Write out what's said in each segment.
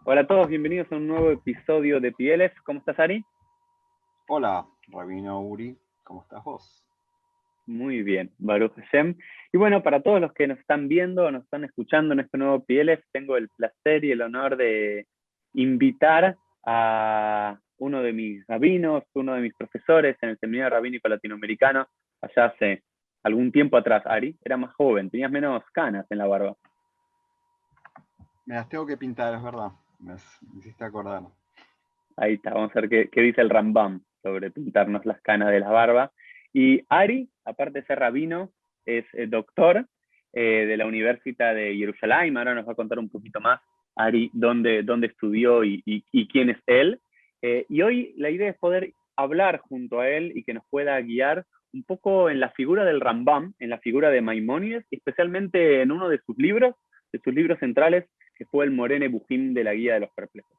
Hola a todos, bienvenidos a un nuevo episodio de Pieles. ¿Cómo estás, Ari? Hola, Rabino Uri, ¿cómo estás vos? Muy bien, Baruch Hashem. Y bueno, para todos los que nos están viendo o nos están escuchando en este nuevo Pieles, tengo el placer y el honor de invitar a uno de mis rabinos, uno de mis profesores en el Seminario Rabínico Latinoamericano, allá hace algún tiempo atrás, Ari. Era más joven, tenías menos canas en la barba. Me las tengo que pintar, es verdad. Me hiciste acordar. Ahí está, vamos a ver qué dice el Rambam sobre pintarnos las canas de la barba. Y Ari, aparte de ser rabino, es doctor de la Universidad de Jerusalén. Ahora nos va a contar un poquito más, Ari, dónde estudió y quién es él. Y hoy la idea es poder hablar junto a él y que nos pueda guiar un poco en la figura del Rambam, en la figura de Maimónides, especialmente en uno de sus libros centrales, que fue el Morene Bujim de la Guía de los Perplejos.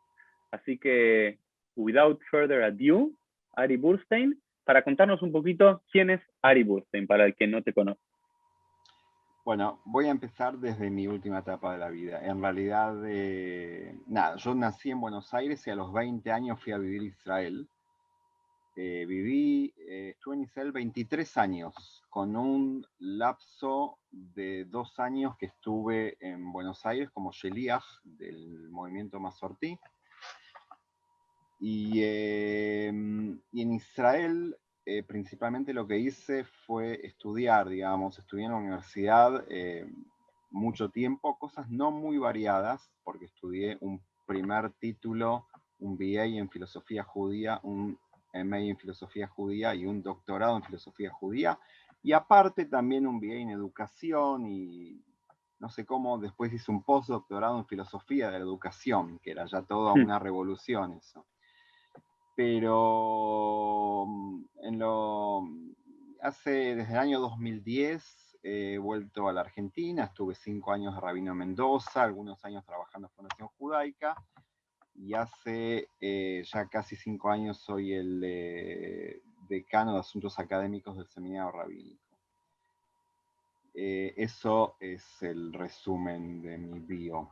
Así que without further ado, Ari Burstein, para contarnos un poquito quién es Ari Burstein, para el que no te conoce. Bueno, voy a empezar desde mi última etapa de la vida. En realidad, nada, yo nací en Buenos Aires y a los 20 años fui a vivir a Israel. Estuve en Israel 23 años, con un lapso de 2 años que estuve en Buenos Aires como Sheliach del movimiento Masortí. Y en Israel, principalmente lo que hice fue estudiar, digamos, estudié en la universidad mucho tiempo, cosas no muy variadas, porque estudié un primer título, un BA en filosofía judía, un MA en filosofía judía y un doctorado en filosofía judía, y aparte también un BA en educación y no sé cómo, después hice un postdoctorado en filosofía de la educación, que era ya toda una revolución eso. Pero desde el año 2010 he vuelto a la Argentina, estuve 5 años de rabino en Mendoza, algunos años trabajando en Fundación Judaica, y hace ya casi 5 años soy el decano de Asuntos Académicos del Seminario Rabínico. Eso es el resumen de mi bio.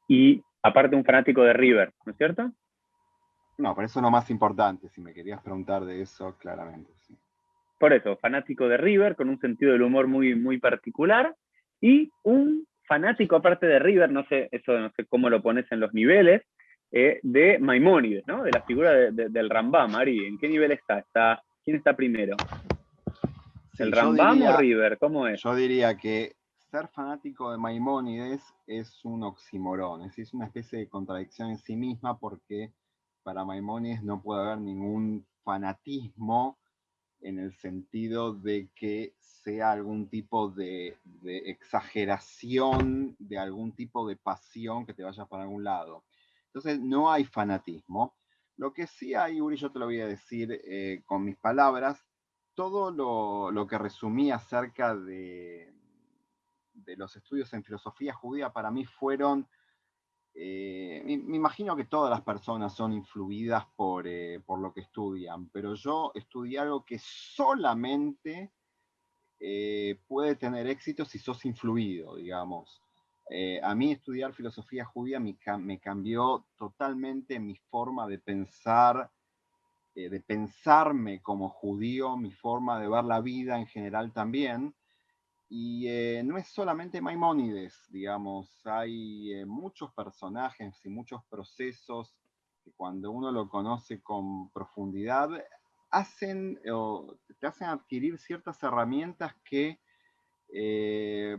Y aparte un fanático de River, ¿no es cierto? No, pero eso es lo más importante, si me querías preguntar de eso, claramente, sí. Por eso, fanático de River, con un sentido del humor muy particular, y un fanático aparte de River, no sé, eso no sé cómo lo pones en los niveles, de Maimónides, ¿no? De la figura del Rambam, Ari. ¿En qué nivel está? ¿Quién está primero? ¿El Sí, Rambam o River? ¿Cómo es? yo diría que ser fanático de Maimónides es un oxímoron, es decir, es una especie de contradicción en sí misma porque para Maimónides no puede haber ningún fanatismo en el sentido de que sea algún tipo de exageración, de algún tipo de pasión que te vaya para algún lado. Entonces no hay fanatismo. Lo que sí hay, Uri, yo te lo voy a decir con mis palabras, todo lo que resumí acerca de los estudios en filosofía judía para mí fueron, me imagino que todas las personas son influidas por lo que estudian, pero yo estudié algo que solamente puede tener éxito si sos influido, digamos. A mí estudiar filosofía judía me cambió totalmente mi forma de pensarme como judío, mi forma de ver la vida en general también. Y no es solamente Maimónides, digamos, hay muchos personajes y muchos procesos que cuando uno lo conoce con profundidad te hacen adquirir ciertas herramientas que, eh,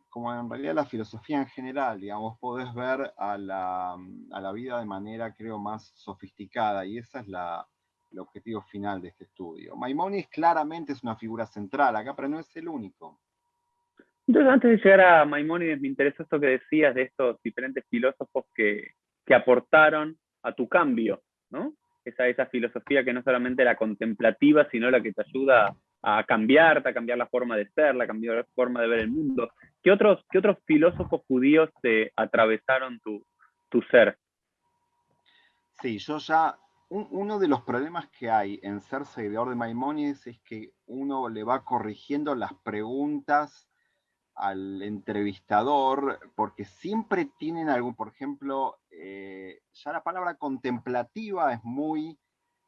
como en realidad la filosofía en general, digamos, podés ver a la vida de manera, creo, más sofisticada, y esa es el objetivo final de este estudio. Maimónides claramente es una figura central acá, pero no es el único. Entonces, antes de llegar a Maimónides, me interesó esto que decías de estos diferentes filósofos que aportaron a tu cambio, ¿no? Esa filosofía que no solamente la contemplativa, sino la que te ayuda a cambiarte, a cambiar la forma de ser, a cambiar la forma de ver el mundo. Qué otros filósofos judíos te atravesaron tu ser? Sí, uno de los problemas que hay en ser seguidor de Maimónides es que uno le va corrigiendo las preguntas al entrevistador, porque siempre tienen algún, por ejemplo, ya la palabra contemplativa es muy,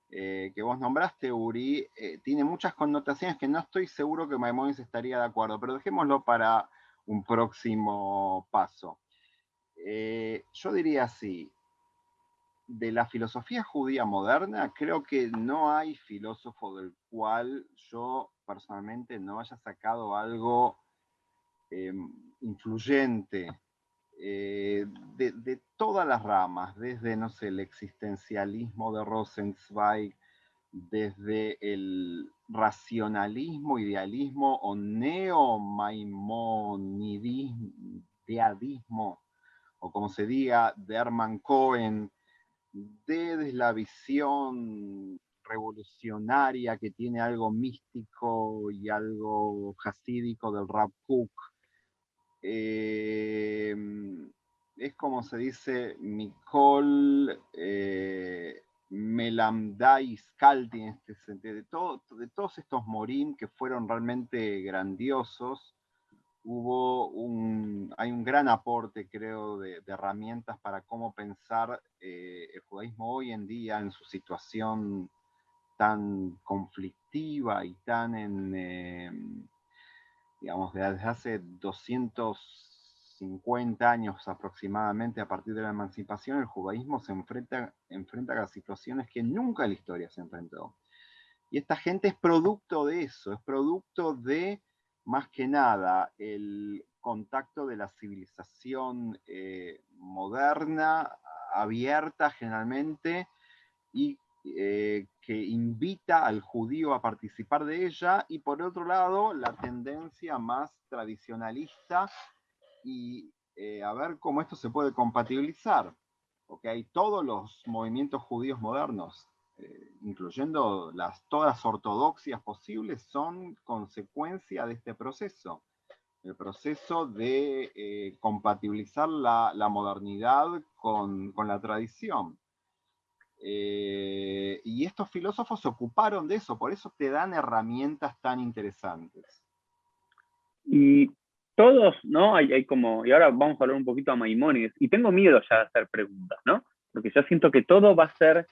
que vos nombraste, Uri, tiene muchas connotaciones que no estoy seguro que Maimónides estaría de acuerdo, pero dejémoslo para un próximo paso. Yo diría así, de la filosofía judía moderna, creo que no hay filósofo del cual yo personalmente no haya sacado algo influyente de todas las ramas, desde, no sé, el existencialismo de Rosenzweig, desde el racionalismo, idealismo o neo-maimonidismo, o como se diga, de Hermann Cohen, desde la visión revolucionaria que tiene algo místico y algo hasídico del Rav Kook. Es como se dice, Mikol Melamdai Skaldi, en este sentido, de todos estos morim que fueron realmente grandiosos. Hay un gran aporte, creo, de herramientas para cómo pensar el judaísmo hoy en día en su situación tan conflictiva y tan digamos, desde hace 250 años aproximadamente, a partir de la emancipación, el judaísmo se enfrenta a situaciones que nunca en la historia se enfrentó. Y esta gente es producto de eso, es producto de, más que nada, el contacto de la civilización moderna, abierta generalmente, y que invita al judío a participar de ella, y por otro lado, la tendencia más tradicionalista y a ver cómo esto se puede compatibilizar. Porque hay todos los movimientos judíos modernos, incluyendo todas las ortodoxias posibles, son consecuencia de este proceso. El proceso de compatibilizar la modernidad con la tradición. Y estos filósofos se ocuparon de eso, por eso te dan herramientas tan interesantes. Y todos, ¿no? Hay como, y ahora vamos a hablar un poquito a Maimónides, y tengo miedo ya de hacer preguntas, ¿no? Porque yo siento que todo va a ser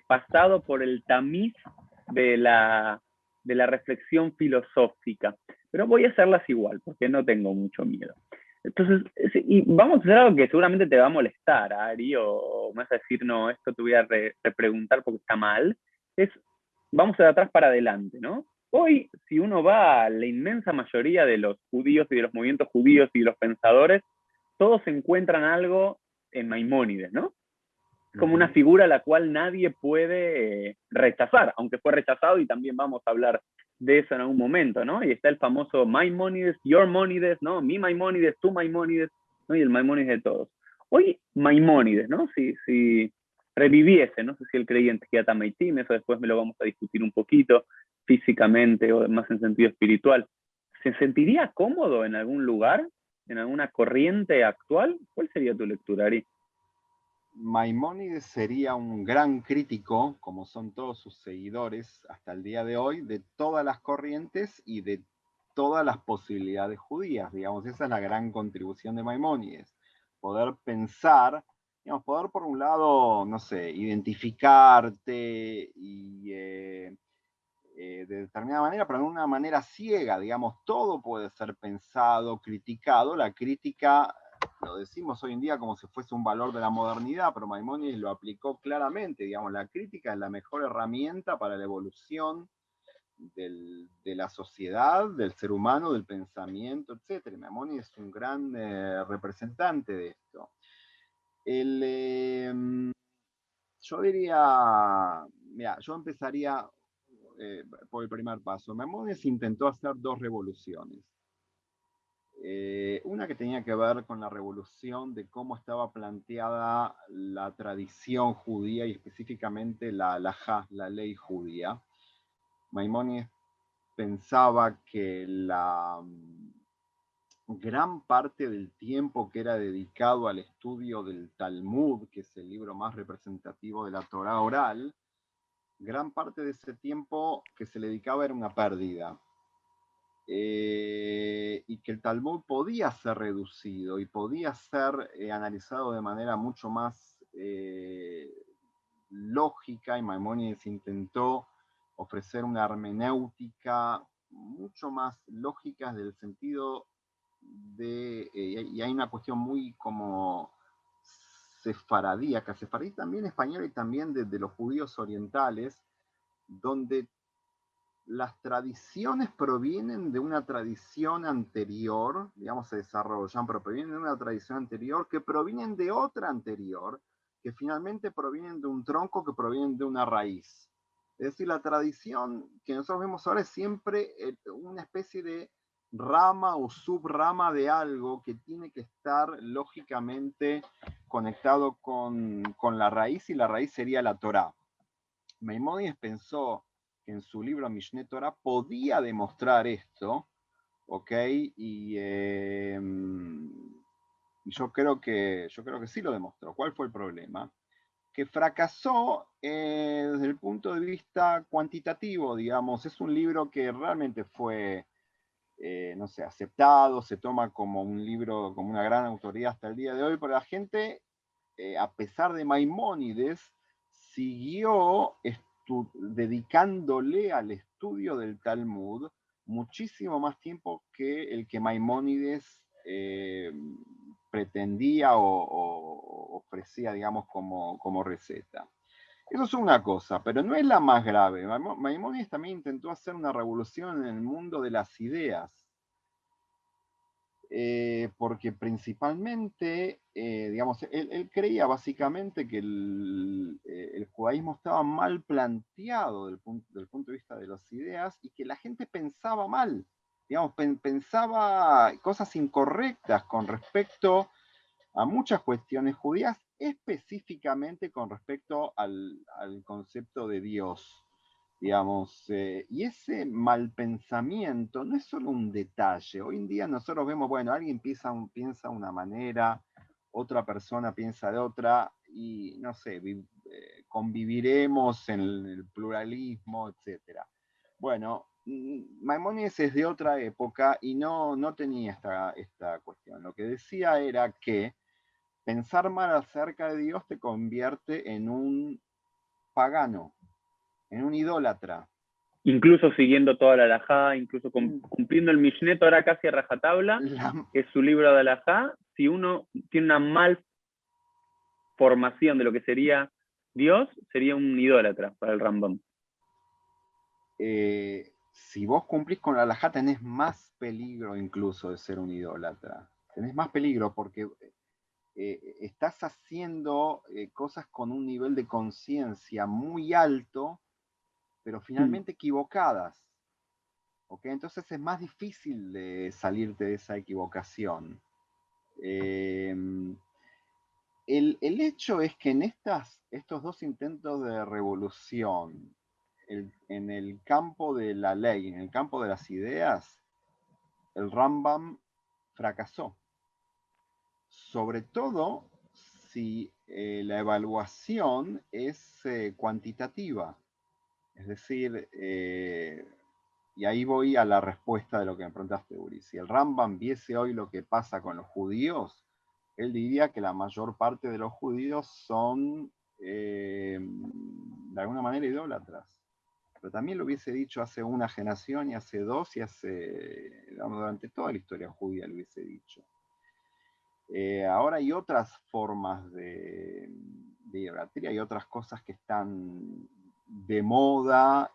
pasado por el tamiz de la reflexión filosófica, pero voy a hacerlas igual, porque no tengo mucho miedo. Entonces, y vamos a hacer algo que seguramente te va a molestar, Ari, o me vas a decir, no, esto te voy a repreguntar porque está mal, es, vamos de atrás para adelante, ¿no? Hoy, si uno va a la inmensa mayoría de los judíos y de los movimientos judíos y de los pensadores, todos encuentran algo en Maimónides, ¿no? Como una figura a la cual nadie puede rechazar, aunque fue rechazado y también vamos a hablar de eso en algún momento, ¿no? Y está el famoso Maimónides, your Maimónides, ¿no? Mi Maimónides, tu Maimónides, ¿no? Y el Maimónides de todos. Hoy Maimónides, ¿no? Si reviviese, no sé si el creyente queda Tamaitim, eso después me lo vamos a discutir un poquito, físicamente o más en sentido espiritual. ¿Se sentiría cómodo en algún lugar, en alguna corriente actual? ¿Cuál sería tu lectura, Ari? Maimónides sería un gran crítico, como son todos sus seguidores hasta el día de hoy, de todas las corrientes y de todas las posibilidades judías. Digamos, esa es la gran contribución de Maimónides. Poder pensar, digamos, poder por un lado, no sé, identificarte y de determinada manera, pero de una manera ciega, digamos, todo puede ser pensado, criticado. La crítica, lo decimos hoy en día como si fuese un valor de la modernidad, pero Maimónides lo aplicó claramente, digamos, la crítica es la mejor herramienta para la evolución de la sociedad, del ser humano, del pensamiento, etc. Maimónides es un gran representante de esto. Yo diría, mira, yo empezaría por el primer paso. Maimónides intentó hacer dos revoluciones. Una que tenía que ver con la revolución de cómo estaba planteada la tradición judía y específicamente la halajá, la ley judía. Maimónides pensaba que la gran parte del tiempo que era dedicado al estudio del Talmud, que es el libro más representativo de la Torá oral, gran parte de ese tiempo que se le dedicaba era una pérdida. y que el Talmud podía ser reducido y podía ser analizado de manera mucho más lógica, y Maimónides intentó ofrecer una hermenéutica mucho más lógica del sentido de, y hay una cuestión muy como sefaradíaca, sefaradí también español y también de los judíos orientales, donde las tradiciones provienen de una tradición anterior, digamos, se desarrollan, pero provienen de una tradición anterior, que provienen de otra anterior, que finalmente provienen de un tronco, que provienen de una raíz. Es decir, la tradición que nosotros vemos ahora es siempre una especie de rama o subrama de algo que tiene que estar lógicamente conectado con la raíz, y la raíz sería la Torá. Maimónides pensó que en su libro Mishneh Torah podía demostrar esto, ¿ok? Yo creo que sí lo demostró. ¿Cuál fue el problema? Que fracasó desde el punto de vista cuantitativo, digamos. Es un libro que realmente fue, no sé, aceptado, se toma como un libro, como una gran autoridad hasta el día de hoy, pero la gente, a pesar de Maimónides, siguió dedicándole al estudio del Talmud muchísimo más tiempo que el que Maimónides pretendía o ofrecía, digamos, como receta. Eso es una cosa, pero no es la más grave. Maimónides también intentó hacer una revolución en el mundo de las ideas. Porque principalmente, digamos, él creía básicamente que el judaísmo estaba mal planteado del punto de vista de las ideas, y que la gente pensaba mal, digamos, pensaba cosas incorrectas con respecto a muchas cuestiones judías, específicamente con respecto al concepto de Dios. Digamos, y ese mal pensamiento no es solo un detalle. Hoy en día nosotros vemos, bueno, alguien piensa una manera, otra persona piensa de otra, y no sé, conviviremos en el pluralismo, etc. Bueno, Maimónides es de otra época y no tenía esta cuestión. Lo que decía era que pensar mal acerca de Dios te convierte en un pagano, en un idólatra. Incluso siguiendo toda la halajá, incluso cumpliendo el Mishneh Torah casi a rajatabla, que es su libro de halajá, si uno tiene una mal formación de lo que sería Dios, sería un idólatra para el Rambam. Si vos cumplís con la halajá, tenés más peligro incluso de ser un idólatra. Tenés más peligro porque estás haciendo cosas con un nivel de conciencia muy alto, pero finalmente equivocadas. ¿Okay? Entonces es más difícil de salirte de esa equivocación. El hecho es que en estos dos intentos de revolución, en el campo de la ley, en el campo de las ideas, el Rambam fracasó. Sobre todo si la evaluación es cuantitativa. Es decir, y ahí voy a la respuesta de lo que me preguntaste, Uri. Si el Rambam viese hoy lo que pasa con los judíos, él diría que la mayor parte de los judíos son, de alguna manera, idólatras. Pero también lo hubiese dicho hace una generación, y hace dos, y durante toda la historia judía lo hubiese dicho. Ahora hay otras formas de idolatría, hay otras cosas que están de moda,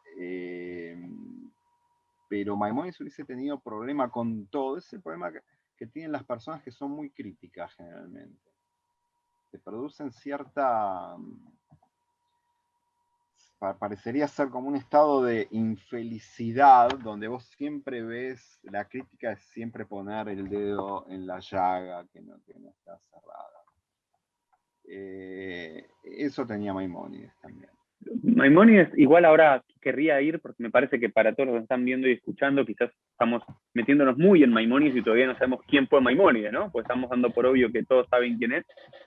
pero Maimónides hubiese tenido problema con todo. Ese es el problema que tienen las personas que son muy críticas generalmente. Te producen cierta... parecería ser como un estado de infelicidad, donde vos siempre ves, la crítica es siempre poner el dedo en la llaga que no está cerrada. Eso tenía Maimónides también. Maimónides, igual ahora querría ir, porque me parece que para todos los que están viendo y escuchando, quizás estamos metiéndonos muy en Maimónides y todavía no sabemos quién fue Maimónides, ¿no? Pues estamos dando por obvio que todos saben quién es,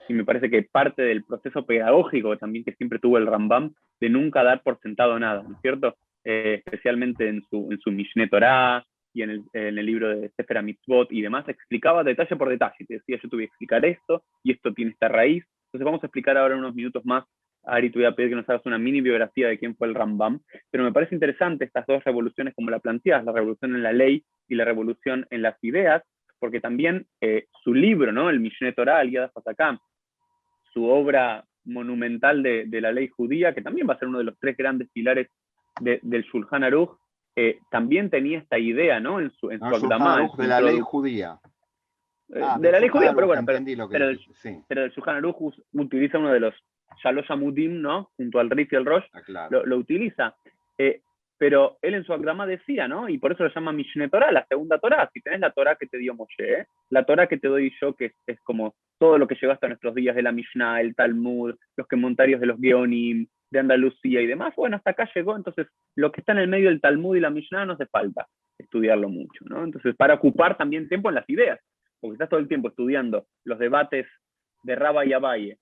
y me parece que parte del proceso pedagógico también que siempre tuvo el Rambam, de nunca dar por sentado nada, ¿no es cierto? Especialmente en su Mishneh Torah, y en el libro de Sefer HaMitzvot y demás, explicaba detalle por detalle. Te decía, yo te voy a explicar esto, y esto tiene esta raíz. Entonces vamos a explicar ahora en unos minutos más. Ari, te voy a pedir que nos hagas una mini biografía de quién fue el Rambam, pero me parece interesante estas dos revoluciones como la planteas, la revolución en la ley y la revolución en las ideas, porque también su libro, ¿no? El Mishneh Torah, el Yad HaFasakah, su obra monumental de la ley judía, que también va a ser uno de los tres grandes pilares del Shulchan Aruch, también tenía esta idea, ¿no? En No, su Shulchan Akdamá, en Aruch su de la ley introducción, judía. de Del la ley Shulchan judía, pero Aruch, bueno, entendí lo que dijiste, sí. pero el Shulchan Aruch utiliza uno de los Shalosh Amudim, ¿no? Junto al Rif y el Rosh, Claro. lo utiliza. Pero él en su Akdamá decía, ¿no? Y por eso lo llama Mishneh Torah, la segunda Torah. Si tenés la Torah que te dio Moshe, la Torah que te doy yo, que es como todo lo que llegó hasta nuestros días de la Mishnah, el Talmud, los comentarios de los Geonim, de Andalucía y demás, bueno, hasta acá llegó. Entonces, lo que está en el medio del Talmud y la Mishnah no hace falta estudiarlo mucho, ¿no? Entonces, para ocupar también tiempo en las ideas, porque estás todo el tiempo estudiando los debates de Rabba y Abaye,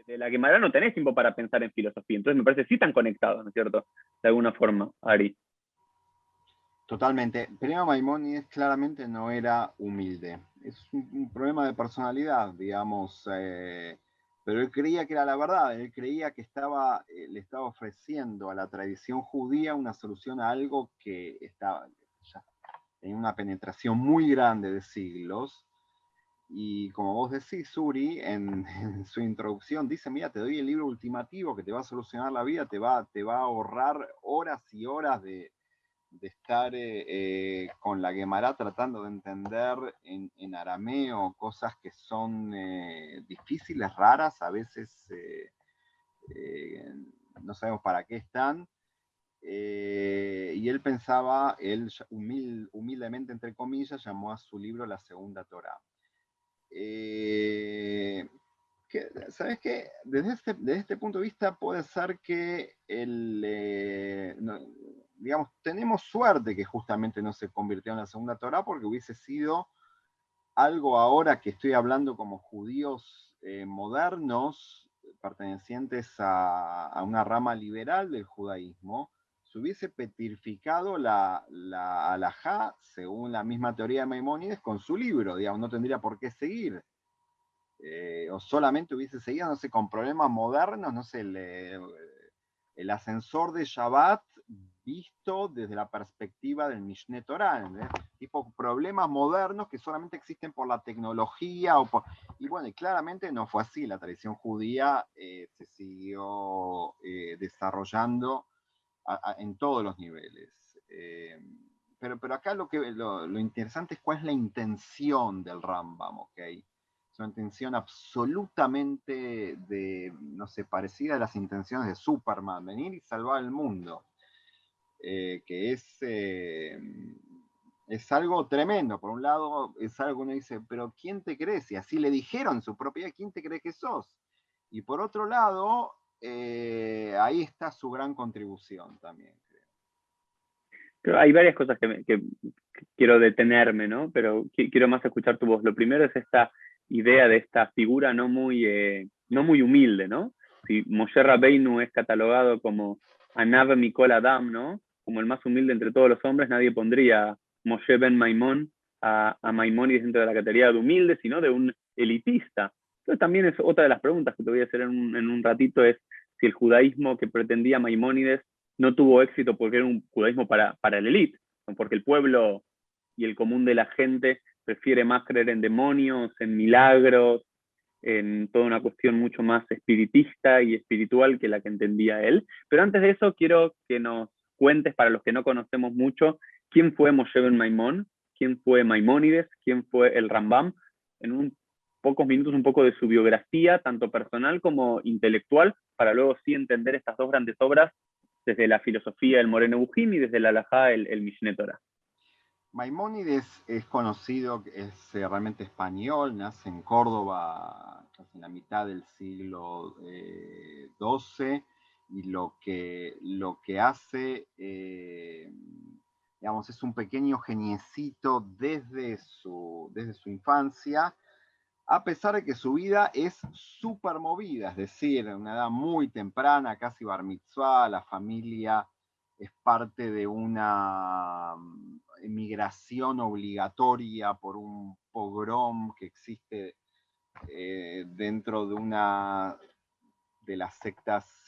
de la Gemara no tenés tiempo para pensar en filosofía. Entonces me parece que sí están conectados, ¿no es cierto? De alguna forma, Ari. Totalmente. Primero, Maimónides claramente no era humilde. Es un problema de personalidad, digamos. Pero él creía que era la verdad. Él creía que le estaba ofreciendo a la tradición judía una solución a algo que estaba ya en una penetración muy grande de siglos. Y como vos decís, Uri, en su introducción dice, mira, te doy el libro ultimativo que te va a solucionar la vida, te va a ahorrar horas y horas de estar con la Gemara tratando de entender en arameo cosas que son difíciles, raras, a veces no sabemos para qué están. Y él pensaba, humildemente, entre comillas, llamó a su libro La Segunda Torá. ¿Sabes qué? Desde este punto de vista puede ser que digamos, tenemos suerte que justamente no se convirtió en la segunda Torá, porque hubiese sido algo ahora que estoy hablando como judíos modernos, pertenecientes a una rama liberal del judaísmo, se hubiese petrificado la halajá, según la misma teoría de Maimónides, con su libro, digamos, no tendría por qué seguir. O solamente hubiese seguido, no sé, con problemas modernos, no sé, el ascensor de Shabbat visto desde la perspectiva del Mishneh Torah, tipo problemas modernos que solamente existen por la tecnología, y bueno, y claramente no fue así, la tradición judía se siguió desarrollando en todos los niveles. Pero acá lo interesante es cuál es la intención del Rambam, ¿ok? Es una intención absolutamente no sé, parecida a las intenciones de Superman, venir y salvar el mundo, que es algo tremendo. Por un lado, es algo que uno dice, pero ¿quién te crees? Si así le dijeron su propia, ¿quién te cree que sos? Y por otro lado, ahí está su gran contribución también. Pero hay varias cosas que quiero detenerme, ¿no? Pero quiero más escuchar tu voz. Lo primero es esta idea de esta figura no muy humilde, ¿no? Si Moshe Rabbeinu es catalogado como Anav Mikol Adam, ¿no? Como el más humilde entre todos los hombres, nadie pondría Moshe Ben Maimón a Maimónides dentro de la categoría de humilde, sino de un elitista. Entonces también es otra de las preguntas que te voy a hacer en un ratito, es si el judaísmo que pretendía Maimónides no tuvo éxito porque era un judaísmo para el élite, porque el pueblo y el común de la gente prefiere más creer en demonios, en milagros, en toda una cuestión mucho más espiritista y espiritual que la que entendía él. Pero antes de eso, quiero que nos cuentes, para los que no conocemos mucho, quién fue Moshe Ben Maimón, quién fue Maimónides, quién fue el Rambam, en pocos minutos un poco de su biografía, tanto personal como intelectual, para luego sí entender estas dos grandes obras desde la filosofía del Moreno Bujín y desde la halajá el Mishneh Torah. Maimónides es conocido, es realmente español, nace en Córdoba casi en la mitad del siglo XII, y lo que hace, digamos, es un pequeño geniecito desde su infancia, a pesar de que su vida es súper movida, es decir, en una edad muy temprana, casi bar mitzvah, la familia es parte de una emigración obligatoria por un pogrom que existe dentro de una de las sectas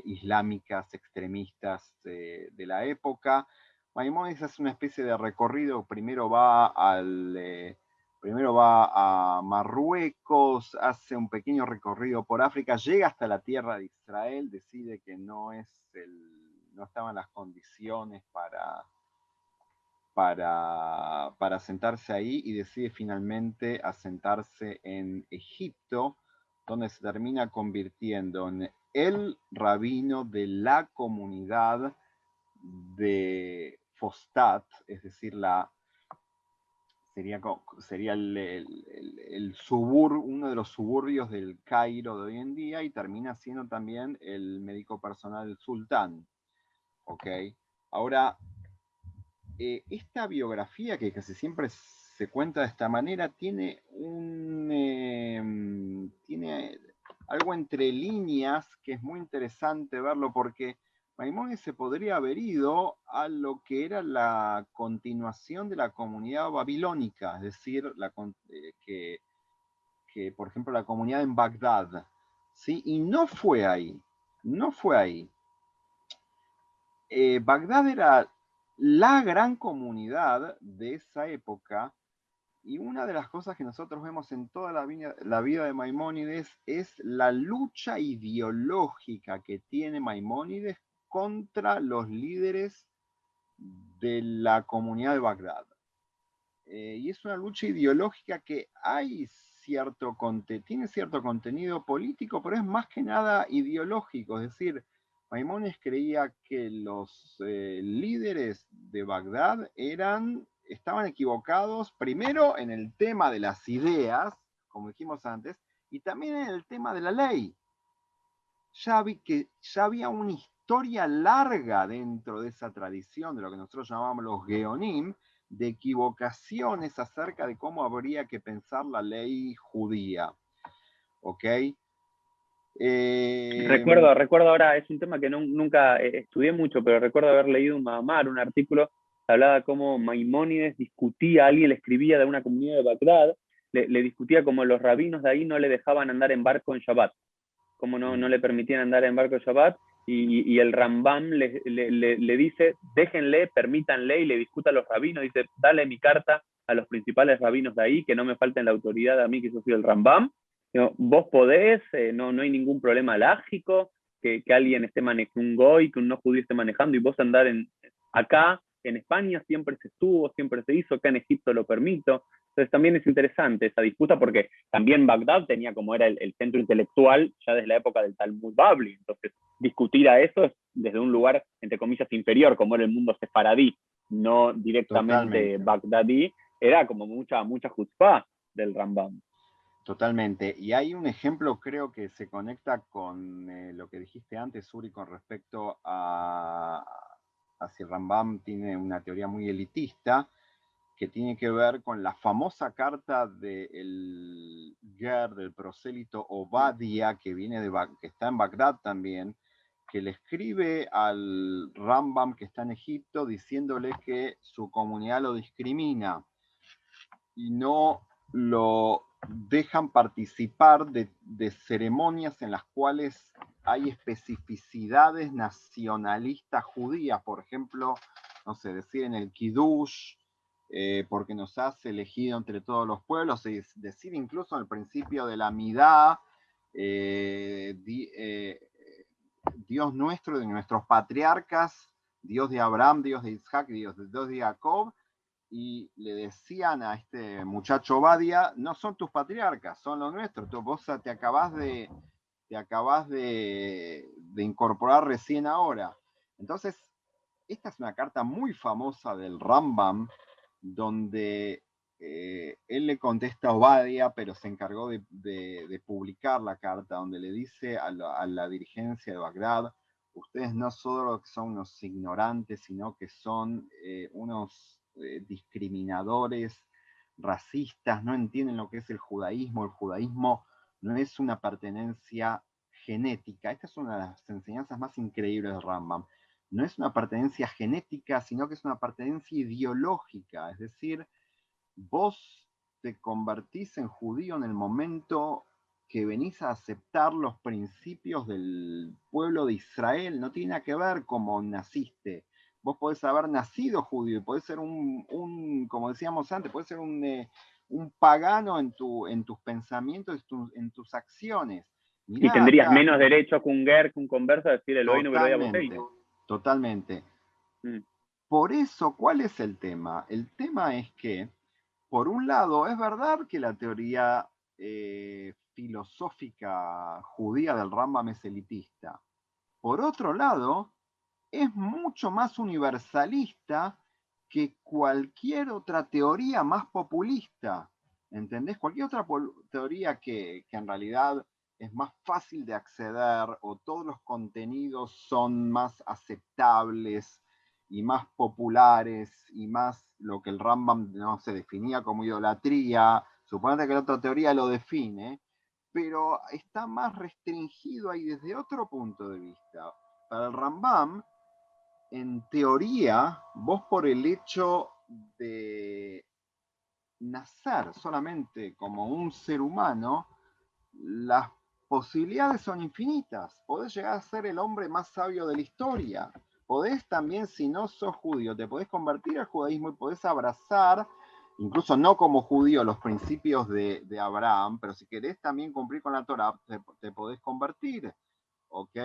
islámicas extremistas de la época. Maimónides hace una especie de recorrido, primero va a Marruecos, hace un pequeño recorrido por África, llega hasta la tierra de Israel, decide que no estaban las condiciones para asentarse ahí y decide finalmente asentarse en Egipto, donde se termina convirtiendo en el rabino de la comunidad de Fostat, es decir, sería uno de los suburbios del Cairo de hoy en día, y termina siendo también el médico personal del sultán. ¿Ok? Ahora, esta biografía, que casi siempre se cuenta de esta manera, tiene algo entre líneas que es muy interesante verlo, porque Maimónides se podría haber ido a lo que era la continuación de la comunidad babilónica, es decir, que, por ejemplo, la comunidad en Bagdad, ¿sí? Y no fue ahí, no fue ahí. Bagdad era la gran comunidad de esa época, y una de las cosas que nosotros vemos en toda la vida de Maimónides es la lucha ideológica que tiene Maimónides contra los líderes de la comunidad de Bagdad. Y es una lucha ideológica que tiene cierto contenido político, pero es más que nada ideológico. Es decir, Maimónides creía que los líderes de Bagdad estaban equivocados primero en el tema de las ideas, como dijimos antes, y también en el tema de la ley. Ya había una historia larga dentro de esa tradición de lo que nosotros llamamos los Geonim, de equivocaciones acerca de cómo habría que pensar la ley judía. ¿Ok? Recuerdo ahora, es un tema que nunca estudié mucho, pero recuerdo haber leído un mamar, un artículo que hablaba cómo Maimónides discutía, alguien le escribía de una comunidad de Bagdad, le discutía como los rabinos de ahí no le dejaban andar en barco en Shabbat, como no le permitían andar en barco en Shabbat, y el Rambam le dice, déjenle, permítanle, y le discuta a los rabinos, dice, dale mi carta a los principales rabinos de ahí, que no me falten la autoridad a mí, que yo soy el Rambam. No, vos podés, no hay ningún problema lágico, que alguien esté manejando, un goy, que un no judío esté manejando, y vos andar acá, en España siempre se estuvo, siempre se hizo, acá en Egipto lo permito. Entonces también es interesante esa disputa, porque también Bagdad tenía como era el centro intelectual ya desde la época del Talmud Babli. Entonces discutir a eso es desde un lugar, entre comillas, inferior, como era el mundo sefaradí, no directamente Totalmente. bagdadí, era como mucha chutzpah del Rambam. Totalmente. Y hay un ejemplo, creo que se conecta con lo que dijiste antes, Uri, con respecto a si Rambam tiene una teoría muy elitista, que tiene que ver con la famosa carta del Ger, del prosélito Obadia, que está en Bagdad también, que le escribe al Rambam que está en Egipto diciéndole que su comunidad lo discrimina y no lo dejan participar de ceremonias en las cuales hay especificidades nacionalistas judías, por ejemplo, no sé, decir en el Kiddush, porque nos has elegido entre todos los pueblos, y decir incluso en el principio de la Midá, Dios nuestro, de nuestros patriarcas, Dios de Abraham, Dios de Isaac, Dios de Jacob, y le decían a este muchacho Obadia, no son tus patriarcas, son los nuestros, vos te acabás de incorporar recién ahora. Entonces, esta es una carta muy famosa del Rambam, donde él le contesta a Obadia, pero se encargó de publicar la carta, donde le dice a la dirigencia de Bagdad, ustedes no solo son unos ignorantes, sino que son unos discriminadores, racistas, no entienden lo que es el judaísmo no es una pertenencia genética. Esta es una de las enseñanzas más increíbles de Rambam. no es una pertenencia genética, sino que es una pertenencia ideológica. Es decir, vos te convertís en judío en el momento que venís a aceptar los principios del pueblo de Israel. No tiene nada que ver cómo naciste. Vos podés haber nacido judío y podés ser como decíamos antes, podés ser un pagano en tus pensamientos, en tus acciones. Y Mirá tendrías acá, menos derecho que un ger, que un converso a decir Eloheinu Veloya totalmente, Boteinu. totalmente. Mm. Por eso, ¿cuál es el tema? El tema es que, por un lado, es verdad que la teoría filosófica judía del Rambam es elitista. Por otro lado, es mucho más universalista que cualquier otra teoría más populista. ¿Entendés? Cualquier otra teoría que en realidad es más fácil de acceder o todos los contenidos son más aceptables y más populares y más lo que el Rambam no se definía como idolatría. Suponete que la otra teoría lo define, pero está más restringido ahí desde otro punto de vista. Para el Rambam, en teoría, vos por el hecho de nacer solamente como un ser humano, las posibilidades son infinitas. Podés llegar a ser el hombre más sabio de la historia. Podés también, si no sos judío, te podés convertir al judaísmo y podés abrazar, incluso no como judío, los principios de Abraham, pero si querés también cumplir con la Torah, te podés convertir. ¿Ok?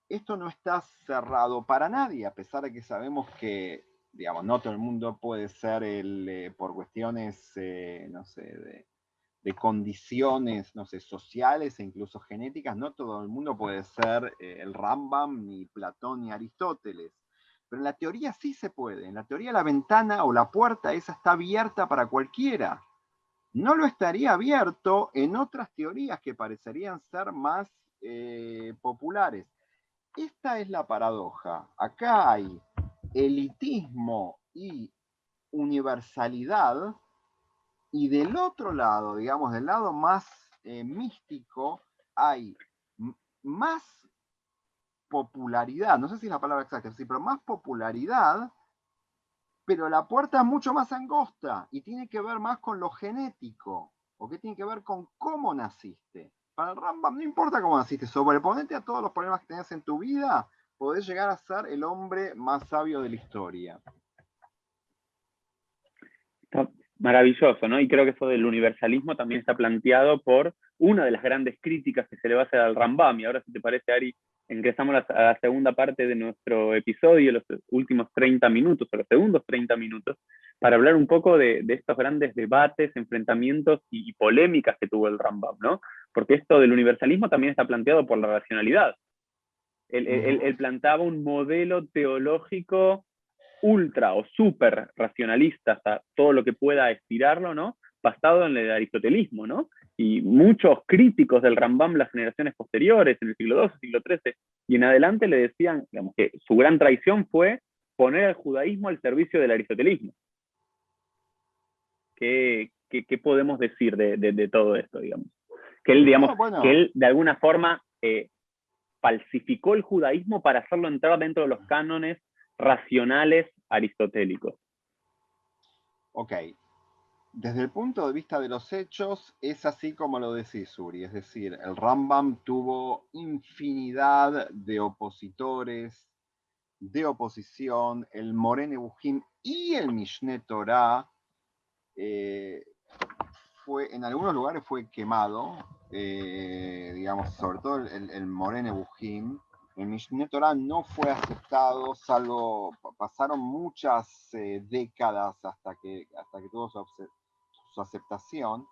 Esto no está cerrado para nadie, a pesar de que sabemos que, digamos, no todo el mundo puede ser por cuestiones, no sé, de condiciones, no sé, sociales e incluso genéticas, no todo el mundo puede ser el Rambam, ni Platón, ni Aristóteles. Pero en la teoría sí se puede. En la teoría la ventana o la puerta esa está abierta para cualquiera. No lo estaría abierto en otras teorías que parecerían ser más populares. Esta es la paradoja. Acá hay elitismo y universalidad, y del otro lado, digamos, del lado más místico, hay más popularidad, no sé si es la palabra exacta, sí, pero más popularidad, pero la puerta es mucho más angosta y tiene que ver más con lo genético, o que tiene que ver con cómo naciste. Para el Rambam no importa cómo naciste, sobreponete a todos los problemas que tenés en tu vida, podés llegar a ser el hombre más sabio de la historia. Está maravilloso, ¿no? Y creo que eso del universalismo también está planteado por una de las grandes críticas que se le va a hacer al Rambam. Y ahora, si te parece, Ari, ingresamos a la segunda parte de nuestro episodio, los últimos 30 minutos, o los segundos 30 minutos, para hablar un poco de estos grandes debates, enfrentamientos y polémicas que tuvo el Rambam, ¿no? Porque esto del universalismo también está planteado por la racionalidad. Él plantaba un modelo teológico ultra o súper racionalista hasta todo lo que pueda estirarlo, ¿no? Basado en el aristotelismo, ¿no? Y muchos críticos del Rambam, las generaciones posteriores, en el siglo II, siglo XIII y en adelante, le decían, digamos, que su gran traición fue poner el judaísmo al servicio del aristotelismo. ¿Qué podemos decir de todo esto, digamos? Que él, digamos, No, bueno, que él de alguna forma falsificó el judaísmo para hacerlo entrar dentro de los cánones racionales aristotélicos. ok. Desde el punto de vista de los hechos, es así como lo decís, Uri. Es decir, el Rambam tuvo infinidad de opositores, de oposición. El Moreh Nebuchim y el Mishneh Torah en algunos lugares fue quemado, digamos, sobre todo el Moreh Nebuchim. El Mishneh Torah no fue aceptado, salvo pasaron muchas décadas hasta que tuvo su aceptación.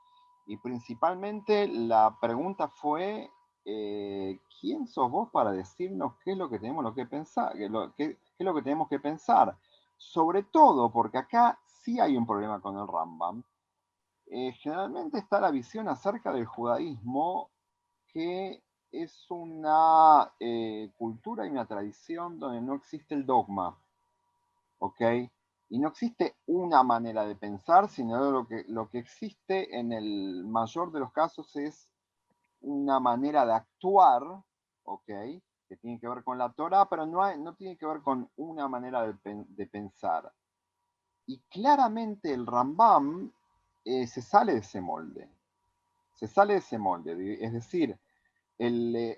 Y principalmente la pregunta fue, ¿quién sos vos para decirnos qué es lo que tenemos que pensar? ¿Qué es lo que tenemos que pensar? Sobre todo porque acá sí hay un problema con el Rambam. Generalmente está la visión acerca del judaísmo, que es una cultura y una tradición donde no existe el dogma, ¿ok? Y no existe una manera de pensar, sino lo que existe en el mayor de los casos es una manera de actuar, ¿ok? que tiene que ver con la Torá, pero no tiene que ver con una manera de pensar. Y claramente el Rambam se sale de ese molde. Se sale de ese molde. Es decir,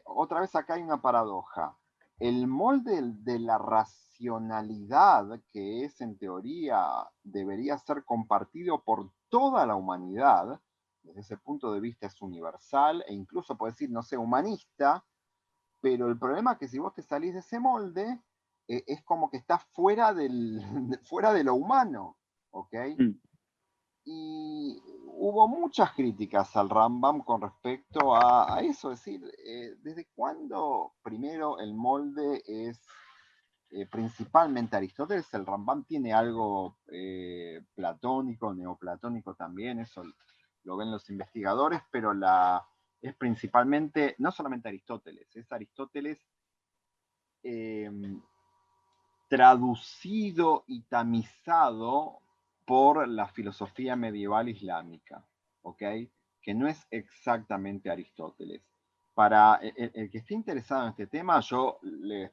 otra vez acá hay una paradoja. El molde de la racionalidad, que es en teoría, debería ser compartido por toda la humanidad, desde ese punto de vista es universal e incluso puede decir, no sé, humanista, pero el problema es que si vos te salís de ese molde, es como que estás fuera, fuera de lo humano, ¿ok? Mm. Y hubo muchas críticas al Rambam con respecto a eso, es decir, ¿desde cuándo primero el molde es principalmente Aristóteles? El Rambam tiene algo platónico, neoplatónico también, eso lo ven los investigadores, pero es principalmente, no solamente Aristóteles, es Aristóteles eh, traducido y tamizado por la filosofía medieval islámica, ¿ok? Que no es exactamente Aristóteles. Para el que esté interesado en este tema, yo les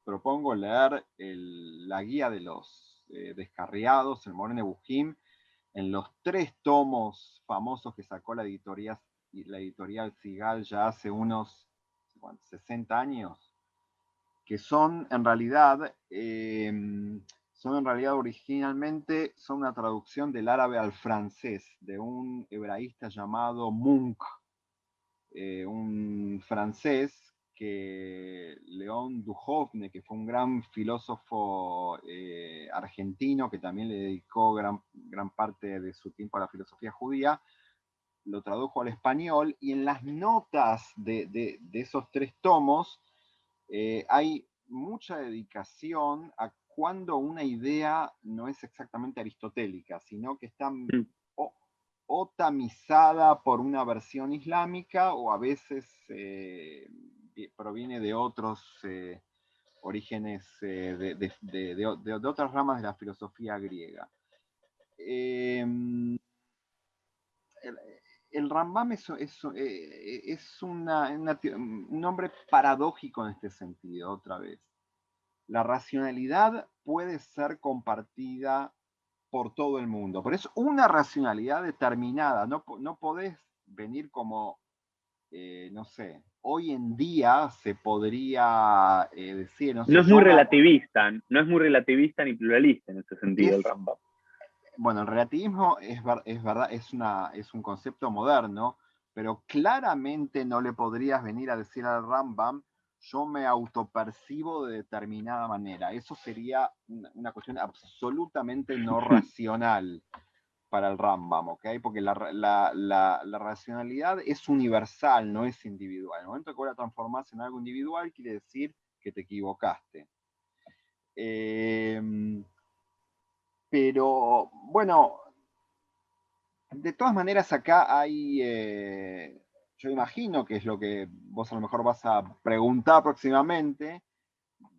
propongo leer la guía de los descarriados, el Morene Bujim, en los 3 tomos famosos que sacó la editorial Sigal ya hace unos 60 años, que son en realidad originalmente son una traducción del árabe al francés de un hebraísta llamado Munch, un francés que León Duhovne, que fue un gran filósofo argentino que también le dedicó gran parte de su tiempo a la filosofía judía, lo tradujo al español, y en las notas de esos 3 tomos hay mucha dedicación a cuando una idea no es exactamente aristotélica, sino que está Mm. o tamizada por una versión islámica o a veces proviene de otros orígenes, de otras ramas de la filosofía griega. El, el Rambam es un nombre paradójico en este sentido, otra vez. La racionalidad puede ser compartida por todo el mundo, pero es una racionalidad determinada, no podés venir como, no sé, hoy en día se podría decir, no No sé, es muy relativista, no es muy relativista ni pluralista en ese sentido el es, Rambam. bueno, el relativismo es verdad, es un concepto moderno, pero claramente no le podrías venir a decir al Rambam, yo me autopercibo de determinada manera. Eso sería una cuestión absolutamente no racional para el Rambam, ¿ok? Porque la racionalidad es universal, no es individual. En el momento que vos la transformás en algo individual, quiere decir que te equivocaste. Pero, bueno, de todas maneras acá hay, yo imagino que es lo que vos a lo mejor vas a preguntar próximamente,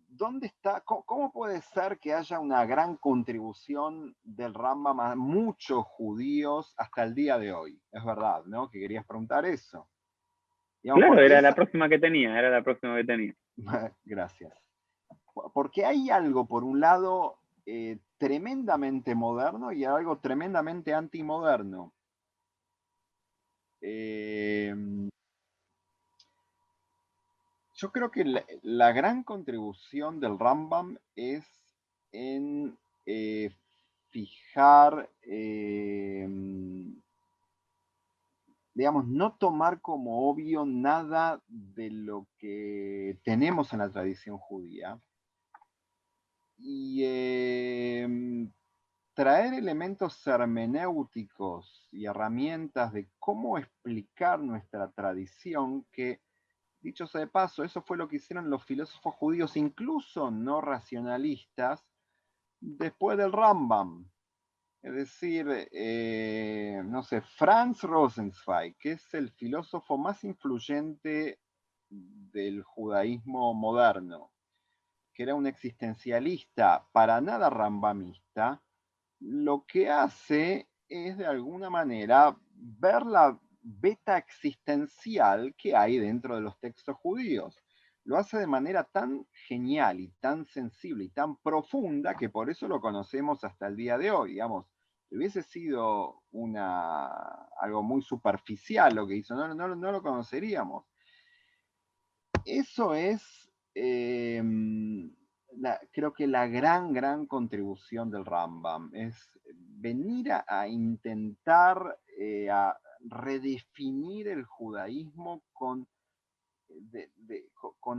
¿dónde está, cómo puede ser que haya una gran contribución del Rambam a muchos judíos hasta el día de hoy? Es verdad, ¿no? Que querías preguntar eso. Digamos, Claro, porque era la próxima que tenía, era la próxima que tenía. Gracias. Porque hay algo, por un lado, tremendamente moderno y algo tremendamente antimoderno. Yo creo que la gran contribución del Rambam es en fijar, digamos, no tomar como obvio nada de lo que tenemos en la tradición judía y traer elementos hermenéuticos y herramientas de cómo explicar nuestra tradición, que, dicho sea de paso, eso fue lo que hicieron los filósofos judíos, incluso no racionalistas, después del Rambam. Es decir, no sé, Franz Rosenzweig, que es el filósofo más influyente del judaísmo moderno, que era un existencialista para nada rambamista, lo que hace es de alguna manera ver la beta existencial que hay dentro de los textos judíos. lo hace de manera tan genial y tan sensible y tan profunda que por eso lo conocemos hasta el día de hoy, digamos. Si hubiese sido algo muy superficial lo que hizo, no lo conoceríamos. Eso es, creo que la gran contribución del Rambam, es venir a intentar a redefinir el judaísmo con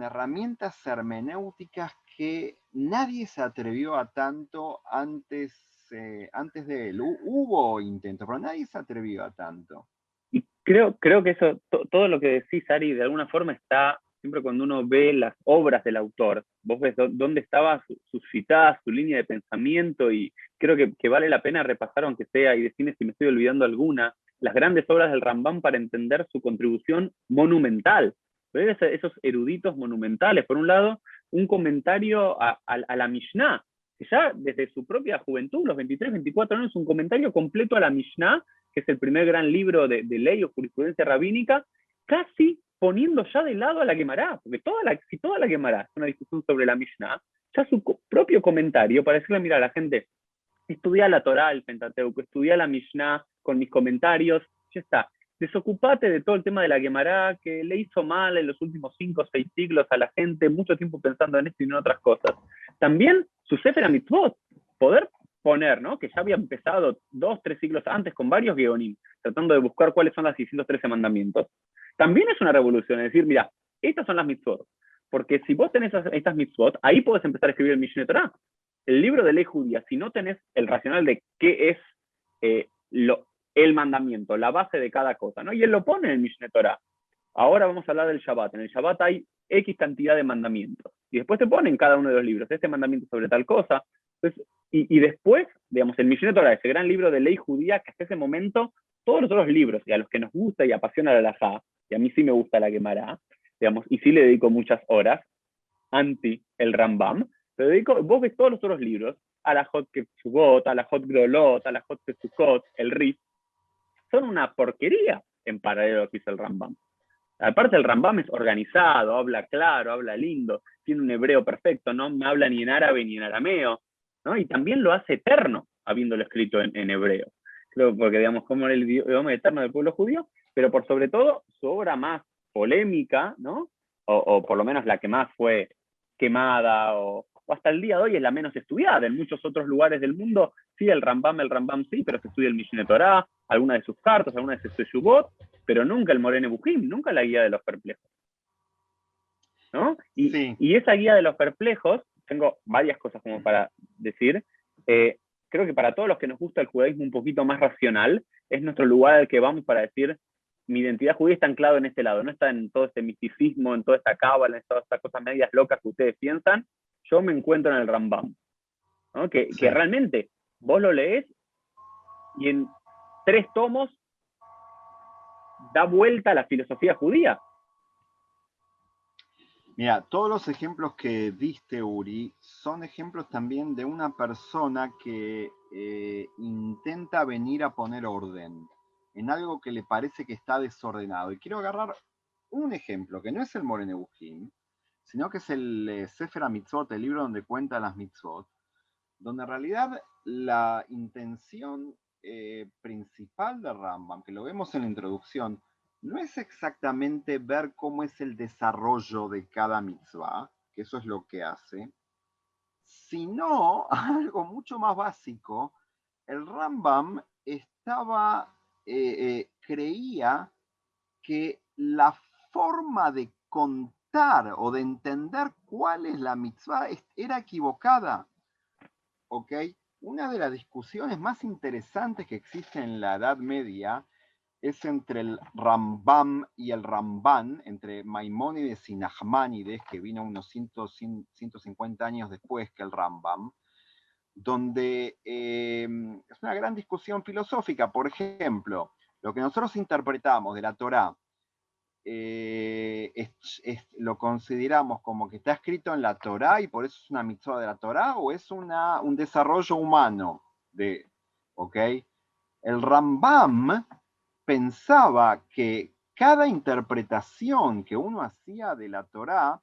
herramientas hermenéuticas que nadie se atrevió a tanto antes de él. Hubo intentos, pero nadie se atrevió a tanto. Y creo que eso, todo lo que decís, Ari, de alguna forma está, siempre cuando uno ve las obras del autor, vos ves dónde estaba sus citadas, su línea de pensamiento, y creo que vale la pena repasar, aunque sea, y decirme si me estoy olvidando alguna, las grandes obras del Rambam para entender su contribución monumental. Esos eruditos monumentales. Por un lado, un comentario a la Mishnah, que ya desde su propia juventud, los 23, 24 años, un comentario completo a la Mishnah, que es el primer gran libro de ley o jurisprudencia rabínica, casi poniendo ya de lado a la Gemara, porque si toda la Gemara es una discusión sobre la Mishnah, ya su propio comentario para decirle, mira, a la gente, estudia la Torá, el Pentateuco, estudia la Mishnah con mis comentarios, ya está. Desocupate de todo el tema de la Gemara, que le hizo mal en los últimos 5 o 6 siglos a la gente, mucho tiempo pensando en esto y no en otras cosas. También su Sefer HaMitzvot, poder poner, ¿no? Que ya había empezado 2, 3 siglos antes con varios Geonim, tratando de buscar cuáles son los 613 mandamientos. También es una revolución, es decir, mira, estas son las mitzvot, porque si vos tenés estas mitzvot, ahí podés empezar a escribir el Mishneh Torah, el libro de ley judía. Si no tenés el racional de qué es el mandamiento, la base de cada cosa, ¿no? Y él lo pone en el Mishneh Torah. Ahora vamos a hablar del Shabbat. En el Shabbat hay X cantidad de mandamientos. Y después te ponen cada uno de los libros, este mandamiento sobre tal cosa. Entonces, y después, digamos, el Mishneh Torah, ese gran libro de ley judía que hasta ese momento, todos los otros libros, y a los que nos gusta y apasiona la halajá, y a mí sí me gusta la Gemara, digamos, y sí le dedico muchas horas, anti el Rambam, pero dedico, vos ves todos los otros libros, a la Hot Ketsubot, a la Hot Grolot, a la Hot Ketsukot, el Rif, son una porquería en paralelo a lo que hizo el Rambam. Aparte el Rambam es organizado, habla claro, habla lindo, tiene un hebreo perfecto, no me habla ni en árabe ni en arameo, ¿no? Y también lo hace eterno, habiéndolo escrito en hebreo. Creo porque, digamos, como el idioma eterno del pueblo judío, pero por sobre todo su obra más polémica, ¿no? O por lo menos la que más fue quemada, o hasta el día de hoy es la menos estudiada. En muchos otros lugares del mundo, sí, el Rambam sí, pero se estudia el Mishneh Torah, alguna de sus cartas, alguna de sus Teshuvot, pero nunca el Moreh Nevuchim, nunca la guía de los perplejos. ¿No? Sí. Y esa guía de los perplejos, tengo varias cosas como para decir, creo que para todos los que nos gusta el judaísmo un poquito más racional, es nuestro lugar al que vamos para decir, mi identidad judía está anclado en este lado, no está en todo este misticismo, en toda esta cábala, en todas estas cosas medias locas que ustedes piensan, yo me encuentro en el Rambam, ¿no? Que realmente vos lo lees y en 3 tomos da vuelta a la filosofía judía. Mira, todos los ejemplos que diste, Uri, son ejemplos también de una persona que intenta venir a poner orden en algo que le parece que está desordenado. Y quiero agarrar un ejemplo, que no es el Moreh Nevuchim, sino que es el Sefer HaMitzvot, el libro donde cuenta las mitzvot, donde en realidad la intención principal de Rambam, que lo vemos en la introducción, no es exactamente ver cómo es el desarrollo de cada mitzvah, que eso es lo que hace, sino algo mucho más básico. El Rambam creía que la forma de contar o de entender cuál es la mitzvah era equivocada. ¿Ok? Una de las discusiones más interesantes que existe en la Edad Media es entre el Rambam y el Ramban, entre Maimónides y Nachmanides, que vino unos 150 años después que el Rambam, donde es una gran discusión filosófica. Por ejemplo, lo que nosotros interpretamos de la Torá, lo consideramos como que está escrito en la Torá y por eso es una mitzvah de la Torá, o es un desarrollo humano ¿ok? El Rambam pensaba que cada interpretación que uno hacía de la Torá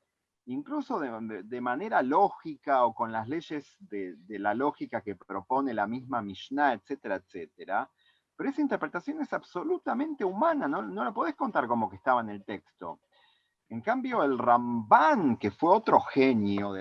incluso de manera lógica o con las leyes de la lógica que propone la misma Mishnah, etcétera, etcétera. Pero esa interpretación es absolutamente humana, no la podés contar como que estaba en el texto. En cambio, el Ramban, que fue otro genio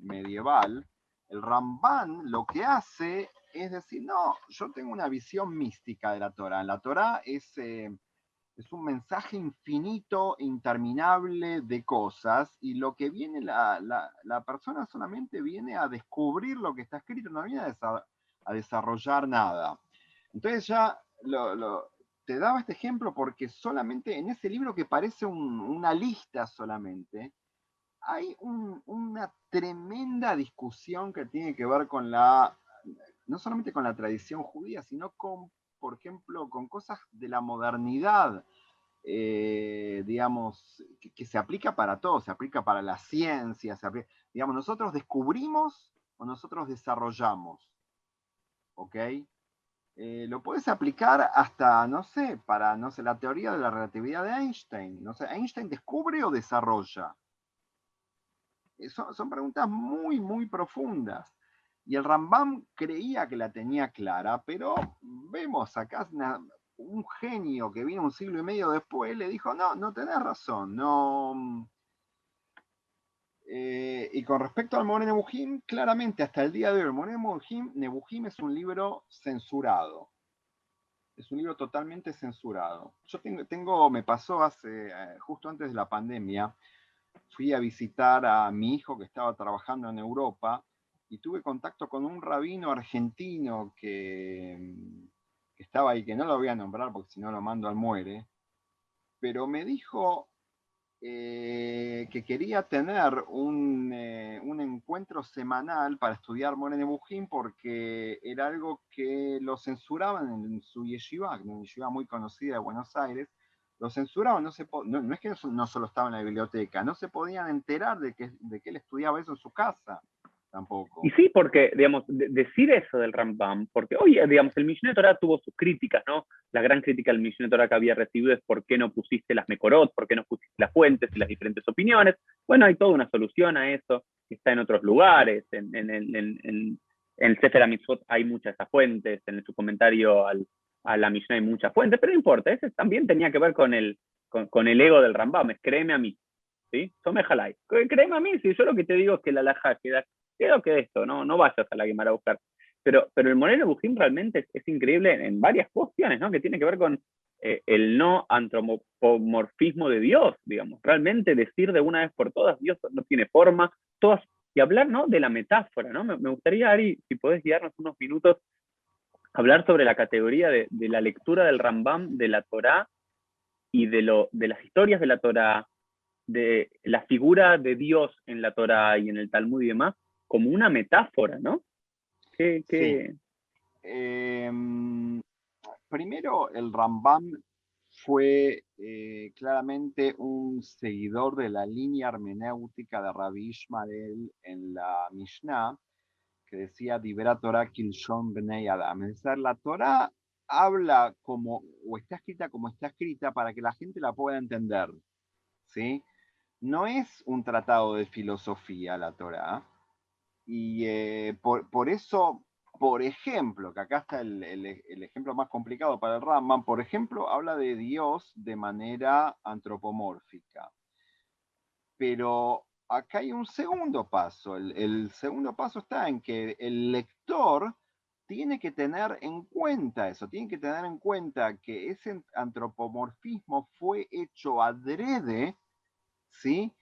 medieval, el Ramban lo que hace es decir, no, yo tengo una visión mística de la Torah. La Torah es un mensaje infinito, interminable de cosas, y lo que viene, la persona solamente viene a descubrir lo que está escrito, no viene a desarrollar nada. Entonces ya te daba este ejemplo porque solamente en ese libro que parece una lista solamente, hay una tremenda discusión que tiene que ver con no solamente con la tradición judía, sino con, por ejemplo, con cosas de la modernidad, digamos, que se aplica para todo, se aplica para la ciencia, digamos, nosotros descubrimos o nosotros desarrollamos, ¿ok? Lo puedes aplicar hasta, no sé, para, no sé, la teoría de la relatividad de Einstein. No sé, ¿Einstein descubre o desarrolla? Son preguntas muy, muy profundas. Y el Rambam creía que la tenía clara, pero vemos acá un genio que vino un siglo y medio después, le dijo, no, no tenés razón, no. Y con respecto al Moreh Nebuchim, claramente hasta el día de hoy, el Moreh Nebuchim es un libro censurado. Es un libro totalmente censurado. Yo me pasó justo antes de la pandemia, fui a visitar a mi hijo que estaba trabajando en Europa y tuve contacto con un rabino argentino que estaba ahí, que no lo voy a nombrar porque si no lo mando al muere, pero me dijo que quería tener un encuentro semanal para estudiar Moreh Nebuchim porque era algo que lo censuraban en su yeshiva, una yeshiva muy conocida de Buenos Aires. Lo censuraban, no es que no solo estaba en la biblioteca, no se podían enterar de que él estudiaba eso en su casa Y tampoco. sí, porque, digamos, decir eso del Rambam, porque hoy, digamos, el Mishneh Torah tuvo sus críticas, ¿no? La gran crítica del Mishneh Torah que había recibido es por qué no pusiste las Mekorot, por qué no pusiste las fuentes y las diferentes opiniones. Bueno, hay toda una solución a eso, que está en otros lugares, en el Sefer HaMitzvot hay muchas esas fuentes, en su comentario a la Mishnah hay muchas fuentes, pero no importa, ese también tenía que ver con el ego del Rambam, es créeme a mí, ¿sí? Somejalai. Créeme a mí, si yo lo que te digo es que la alajá quedó que esto, no vayas a la Guimara a buscar. Pero el Moreno Bujín realmente es increíble en varias cuestiones, ¿no? Que tiene que ver con el no antropomorfismo de Dios, digamos. Realmente decir de una vez por todas, Dios no tiene forma, todas, y hablar, ¿no? De la metáfora, ¿no? Me gustaría, Ari, si podés guiarnos unos minutos, hablar sobre la categoría de la lectura del Rambam de la Torá y de las historias de la Torá, de la figura de Dios en la Torá y en el Talmud y demás, como una metáfora, ¿no? ¿Qué, Sí. qué? Primero, el Rambam fue claramente un seguidor de la línea hermenéutica de Rabbi Ishmael en la Mishnah, que decía Dibera Torah Kilshon Bnei Adam. Es decir, la Torah habla como, o está escrita como está escrita para que la gente la pueda entender. ¿Sí? No es un tratado de filosofía la Torah. Y por eso, por ejemplo, que acá está el ejemplo más complicado para el Rambam, por ejemplo, habla de Dios de manera antropomórfica. Pero acá hay un segundo paso. El segundo paso está en que el lector tiene que tener en cuenta eso, tiene que tener en cuenta que ese antropomorfismo fue hecho adrede, ¿sí?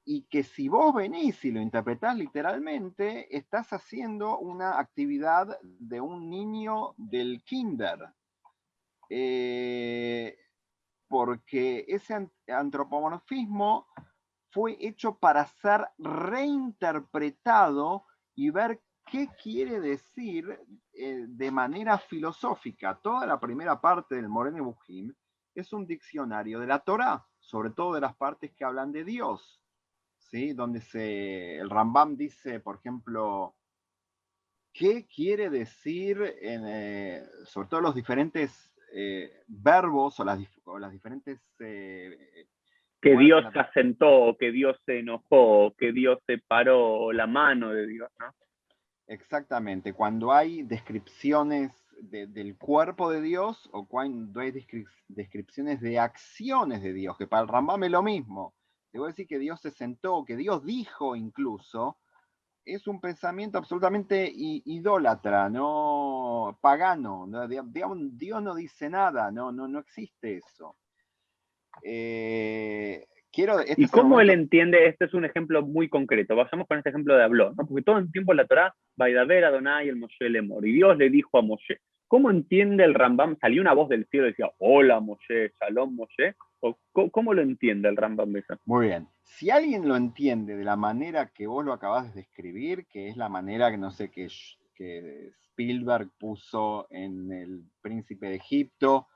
Y que si vos venís y lo interpretás literalmente, estás haciendo una actividad de un niño del kinder. Eh, Porque ese antropomorfismo fue hecho para ser reinterpretado y ver qué quiere decir de manera filosófica. Toda la primera parte del Moreh Nebuchim es un diccionario de la Torá, sobre todo de las partes que hablan de Dios, ¿sí? Donde el Rambam dice, por ejemplo, qué quiere decir, sobre todo los diferentes verbos o las diferentes Que Muerte Dios en la se asentó, que Dios se enojó, que Dios separó la mano de Dios, ¿no? Exactamente, cuando hay descripciones del cuerpo de Dios o cuando hay descripciones de acciones de Dios, que para el Rambam es lo mismo. Te voy a decir que Dios se sentó, que Dios dijo incluso, es un pensamiento absolutamente idólatra, no pagano. ¿No? Digamos, Dios no dice nada, no existe eso. Este ¿Y es el cómo él momento. entiende? Este es un ejemplo muy concreto. Vayamos con este ejemplo de habló, ¿no? Porque todo el tiempo en la Torá, Vaidaber Adonai el Moshe Lemor. Y Dios le dijo a Moshe. ¿Cómo entiende el Rambam? ¿Salió una voz del cielo y decía, hola Moshe, shalom Moshe? ¿O cómo lo entiende el Rambam eso? Muy bien. Si alguien lo entiende de la manera que vos lo acabas de describir, que es la manera que no sé que Spielberg puso en El Príncipe de Egipto,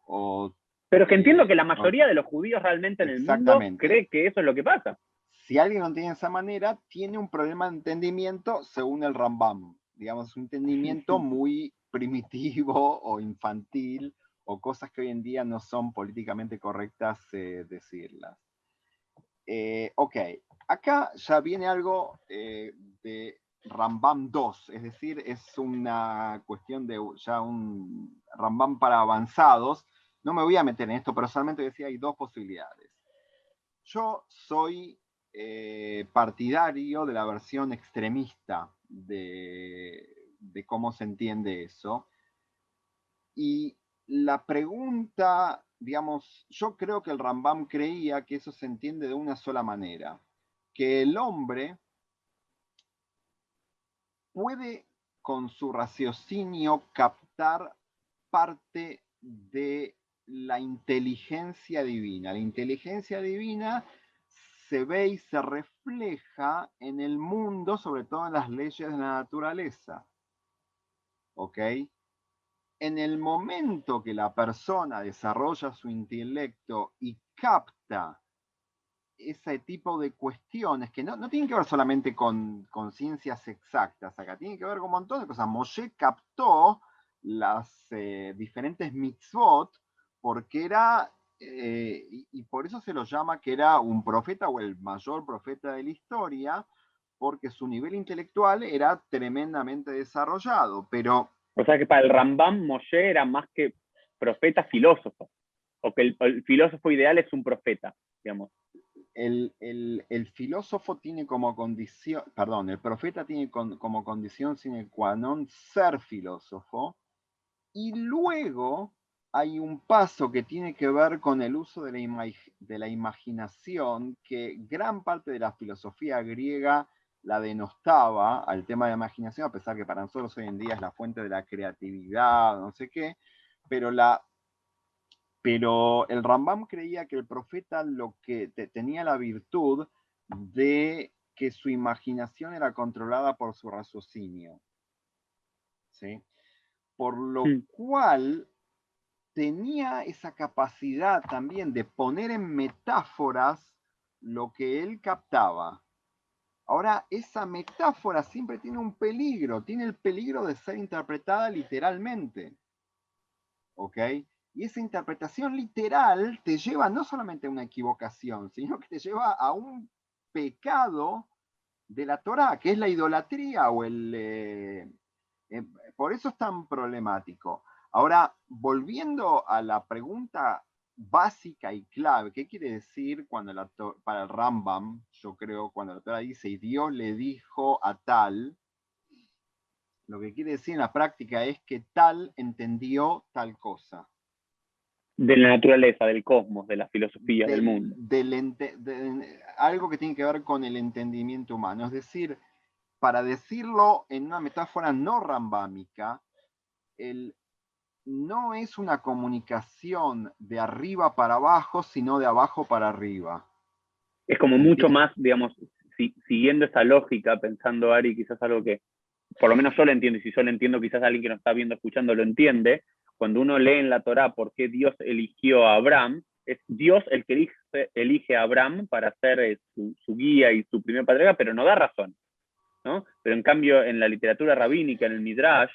o Pero que entiendo que la mayoría de los judíos realmente en el mundo exactamente. cree que eso es lo que pasa. Si alguien lo entiende de esa manera, tiene un problema de entendimiento según el Rambam. Digamos, un entendimiento muy primitivo o infantil, o cosas que hoy en día no son políticamente correctas decirlas. Ok, acá ya viene algo de Rambam 2, es decir, es una cuestión de ya un Rambam para avanzados. No me voy a meter en esto, pero solamente decía hay dos posibilidades. Yo soy partidario de la versión extremista de cómo se entiende eso. Y la pregunta, digamos, yo creo que el Rambam creía que eso se entiende de una sola manera, que el hombre puede con su raciocinio captar parte de la inteligencia divina. La inteligencia divina se ve y se refleja en el mundo, sobre todo en las leyes de la naturaleza. ¿Ok? En el momento que la persona desarrolla su intelecto y capta ese tipo de cuestiones que no tienen que ver solamente con ciencias exactas, acá tienen que ver con un montón de cosas. Moshe captó las diferentes mitzvot porque era, y por eso se lo llama que era un profeta o el mayor profeta de la historia, porque su nivel intelectual era tremendamente desarrollado, pero O sea que para el Rambam, Moshe era más que profeta, filósofo. O que el filósofo ideal es un profeta, digamos. el filósofo tiene como condición, perdón, el profeta tiene como condición sine qua non ser filósofo, y luego hay un paso que tiene que ver con el uso de la imaginación, que gran parte de la filosofía griega la denostaba al tema de la imaginación, a pesar que para nosotros hoy en día es la fuente de la creatividad, no sé qué, pero el Rambam creía que el profeta lo que tenía la virtud de que su imaginación era controlada por su raciocinio. ¿Sí? Por lo cual tenía esa capacidad también de poner en metáforas lo que él captaba. Ahora, esa metáfora siempre tiene un peligro, tiene el peligro de ser interpretada literalmente. ¿Ok? Y esa interpretación literal te lleva no solamente a una equivocación, sino que te lleva a un pecado de la Torá, que es la idolatría o por eso es tan problemático. Ahora, volviendo a la pregunta básica y clave, ¿qué quiere decir cuando para el Rambam, yo creo, cuando la Torá dice, y Dios le dijo a tal, lo que quiere decir en la práctica es que tal entendió tal cosa. De la naturaleza, del cosmos, de la filosofía, del mundo. Algo que tiene que ver con el entendimiento humano. Es decir, para decirlo en una metáfora no rambámica, no es una comunicación de arriba para abajo, sino de abajo para arriba. Es como mucho más, digamos, siguiendo esa lógica, pensando, Ari, quizás algo que, por lo menos yo lo entiendo, y si yo lo entiendo, quizás alguien que nos está viendo, escuchando, lo entiende. Cuando uno lee en la Torá por qué Dios eligió a Abraham, es Dios el que elige a Abraham para ser su guía y su primer patriarca, pero no da razón, ¿no? Pero en cambio, en la literatura rabínica, en el Midrash,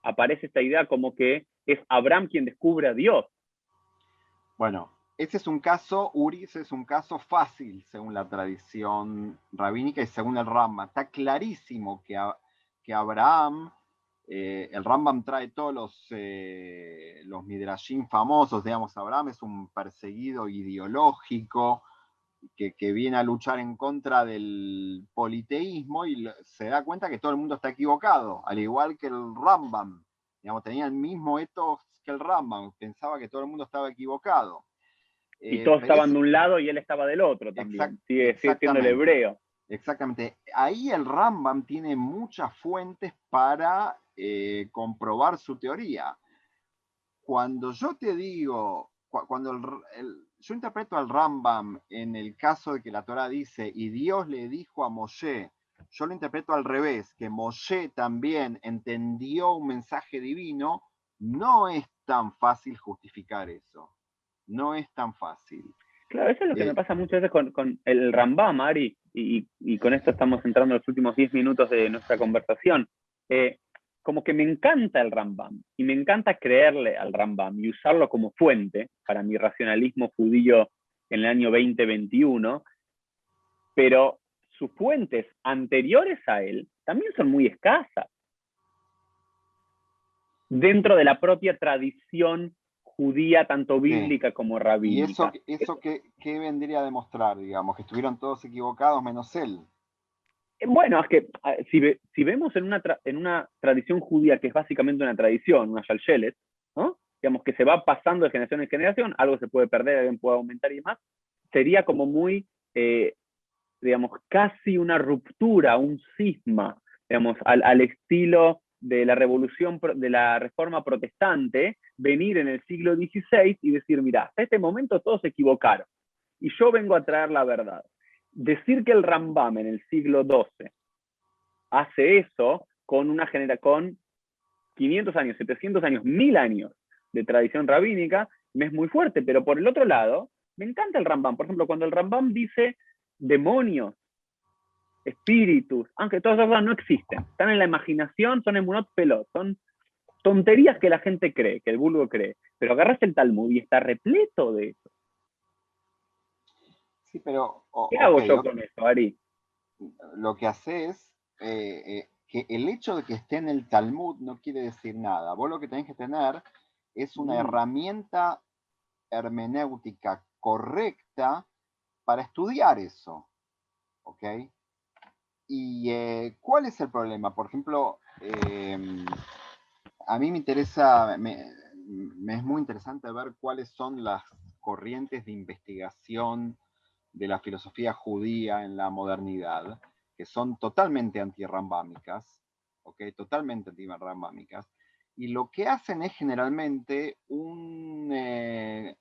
aparece esta idea como que es Abraham quien descubre a Dios. Bueno, ese es un caso, Uri, ese es un caso fácil según la tradición rabínica y según el Rambam. Está clarísimo que Abraham, el Rambam trae todos los midrashim famosos, digamos, Abraham es un perseguido ideológico que viene a luchar en contra del politeísmo y se da cuenta que todo el mundo está equivocado, al igual que el Rambam. Digamos, tenía el mismo ethos que el Rambam, pensaba que todo el mundo estaba equivocado. Y todos Pero estaban es de un lado y él estaba del otro también. Sigue siendo el exactamente, hebreo. exactamente. Ahí el Rambam tiene muchas fuentes para comprobar su teoría. Cuando yo te digo, cuando yo interpreto al Rambam en el caso de que la Torah dice, y Dios le dijo a Moshe, yo lo interpreto al revés, que Moshe también entendió un mensaje divino, no es tan fácil justificar eso. No es tan fácil. Claro, eso es lo que me pasa muchas veces con el Rambam, Ari, y con esto estamos entrando en los últimos 10 minutos de nuestra conversación. Como que me encanta el Rambam, y me encanta creerle al Rambam y usarlo como fuente para mi racionalismo judío en el año 2021, pero sus fuentes anteriores a él también son muy escasas dentro de la propia tradición judía, tanto Sí. bíblica como ¿Y eso, rabínica. eso qué vendría a demostrar, digamos? Que estuvieron todos equivocados menos él. Bueno, es que si vemos en una tradición judía que es básicamente una tradición, una shalshelet, ¿no? Digamos que se va pasando de generación en generación, algo se puede perder, alguien puede aumentar y demás, sería como muy, digamos, casi una ruptura, un cisma, digamos, al estilo de la revolución, de la reforma protestante, venir en el siglo XVI y decir, mira, hasta este momento todos se equivocaron y yo vengo a traer la verdad. Decir que el Rambam en el siglo XII hace eso con con 500 años, 700 años, 1000 años de tradición rabínica, me es muy fuerte, pero por el otro lado, me encanta el Rambam. Por ejemplo, cuando el Rambam dice demonios, espíritus, aunque todas esas cosas no existen, están en la imaginación, son emunot pelot, son tonterías que la gente cree, que el vulgo cree, pero agarras el Talmud y está repleto de eso. Sí, pero, ¿Qué ok, hago yo con eso, Ari? lo que hace es que el hecho de que esté en el Talmud no quiere decir nada. Vos lo que tenés que tener es una herramienta hermenéutica correcta para estudiar eso, ¿ok? ¿Y cuál es el problema? Por ejemplo, a mí me interesa, me es muy interesante ver cuáles son las corrientes de investigación de la filosofía judía en la modernidad, que son totalmente antirrambámicas, ¿ok? Totalmente antirrambámicas, y lo que hacen es generalmente una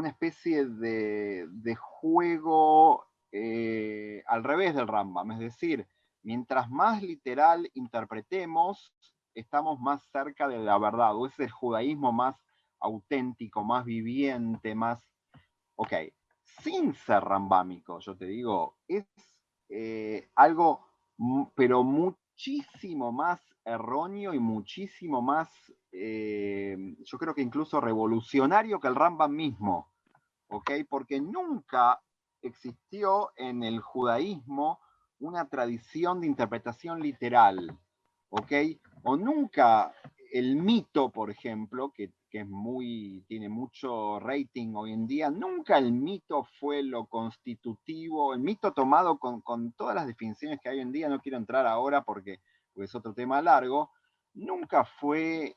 especie de juego al revés del Rambam, es decir, mientras más literal interpretemos, estamos más cerca de la verdad, o es el judaísmo más auténtico, más viviente, más... Ok, sin ser rambámico, yo te digo, es algo, pero muchísimo más erróneo y muchísimo más, yo creo que incluso revolucionario que el Rambam mismo, ¿ok? Porque nunca existió en el judaísmo una tradición de interpretación literal, ¿ok? O nunca el mito, por ejemplo, que es tiene mucho rating hoy en día, nunca el mito fue lo constitutivo, el mito tomado con todas las definiciones que hay hoy en día, no quiero entrar ahora porque es otro tema largo, nunca fue